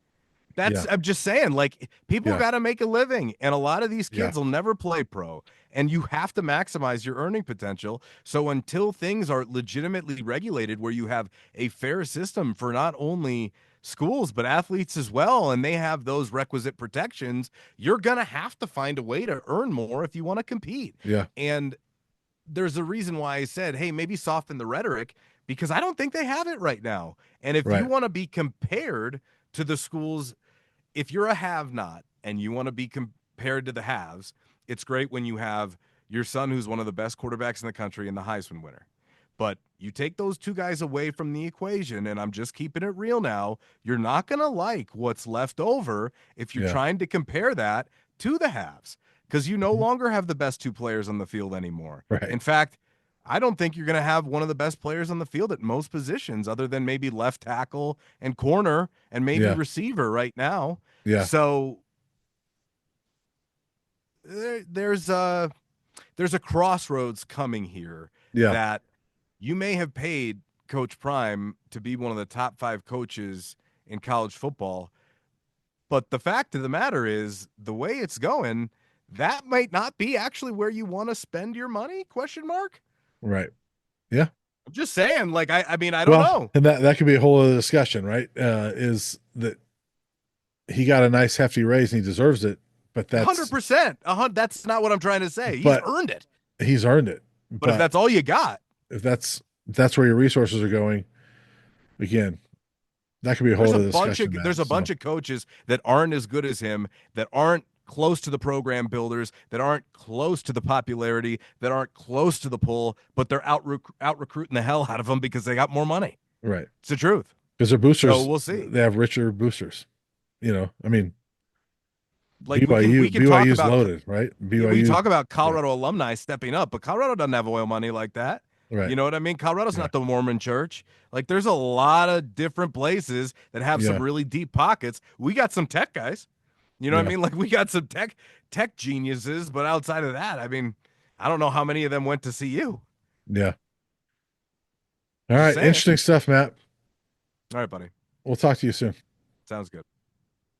That's Yeah. I'm just saying, like people Yeah. got to make a living, and a lot of these Yeah. kids will never play pro, and you have to maximize your earning potential. So until things are legitimately regulated, where you have a fair system for not only schools but athletes as well, and they have those requisite protections, you're gonna have to find a way to earn more if you want to compete. Yeah. And there's a reason why I said, hey, maybe soften the rhetoric because I don't think they have it right now. And if you Right. want to be compared to the schools, if you're a have not and you want to be compared to the haves, it's great when you have your son, who's one of the best quarterbacks in the country and the Heisman winner. But you take those two guys away from the equation, and I'm just keeping it real now. You're not going to like what's left over if you're Yeah. trying to compare that to the haves because you no Mhm. longer have the best two players on the field anymore. Right. In fact, I don't think you're going to have one of the best players on the field at most positions other than maybe left tackle and corner and maybe Yeah. receiver right now. Yeah. So there's a crossroads coming here Yeah. that you may have paid Coach Prime to be one of the top 5 coaches in college football, but the fact of the matter is the way it's going, that might not be actually where you want to spend your money, question mark. Right. Yeah. I'm just saying, like I mean, I don't Well, know. and that could be a whole other discussion, right? Is that he got a nice hefty raise and he deserves it, but that's 100%. That's not what I'm trying to say. He's but earned it. he's earned it. But if But that's all you got, if that's where your resources are going, again, that could be a whole other discussion, Matt. there's a So bunch of coaches that aren't as good as him, that aren't close to the program builders, that aren't close to the popularity, that aren't close to the pull, but they're out recruiting the hell out of them because they got more money. right. It's the truth. Because their So boosters, we'll see. they have richer boosters. I mean, Like we can talk BYU's about loaded, right? we BYU, talk about yeah, Colorado alumni stepping up, but Colorado doesn't have oil money like that. right, You know what I mean? Colorado's yeah, not the Mormon church. Like there's a lot of different places that have some yeah, really deep pockets. We got some tech guys. You know what I yeah, mean? Like we got some tech geniuses, but outside of that, I mean, I don't know how many of them went to see you. yeah. All Just right, saying. interesting stuff, Matt. All right, buddy. We'll talk to you soon. Sounds good.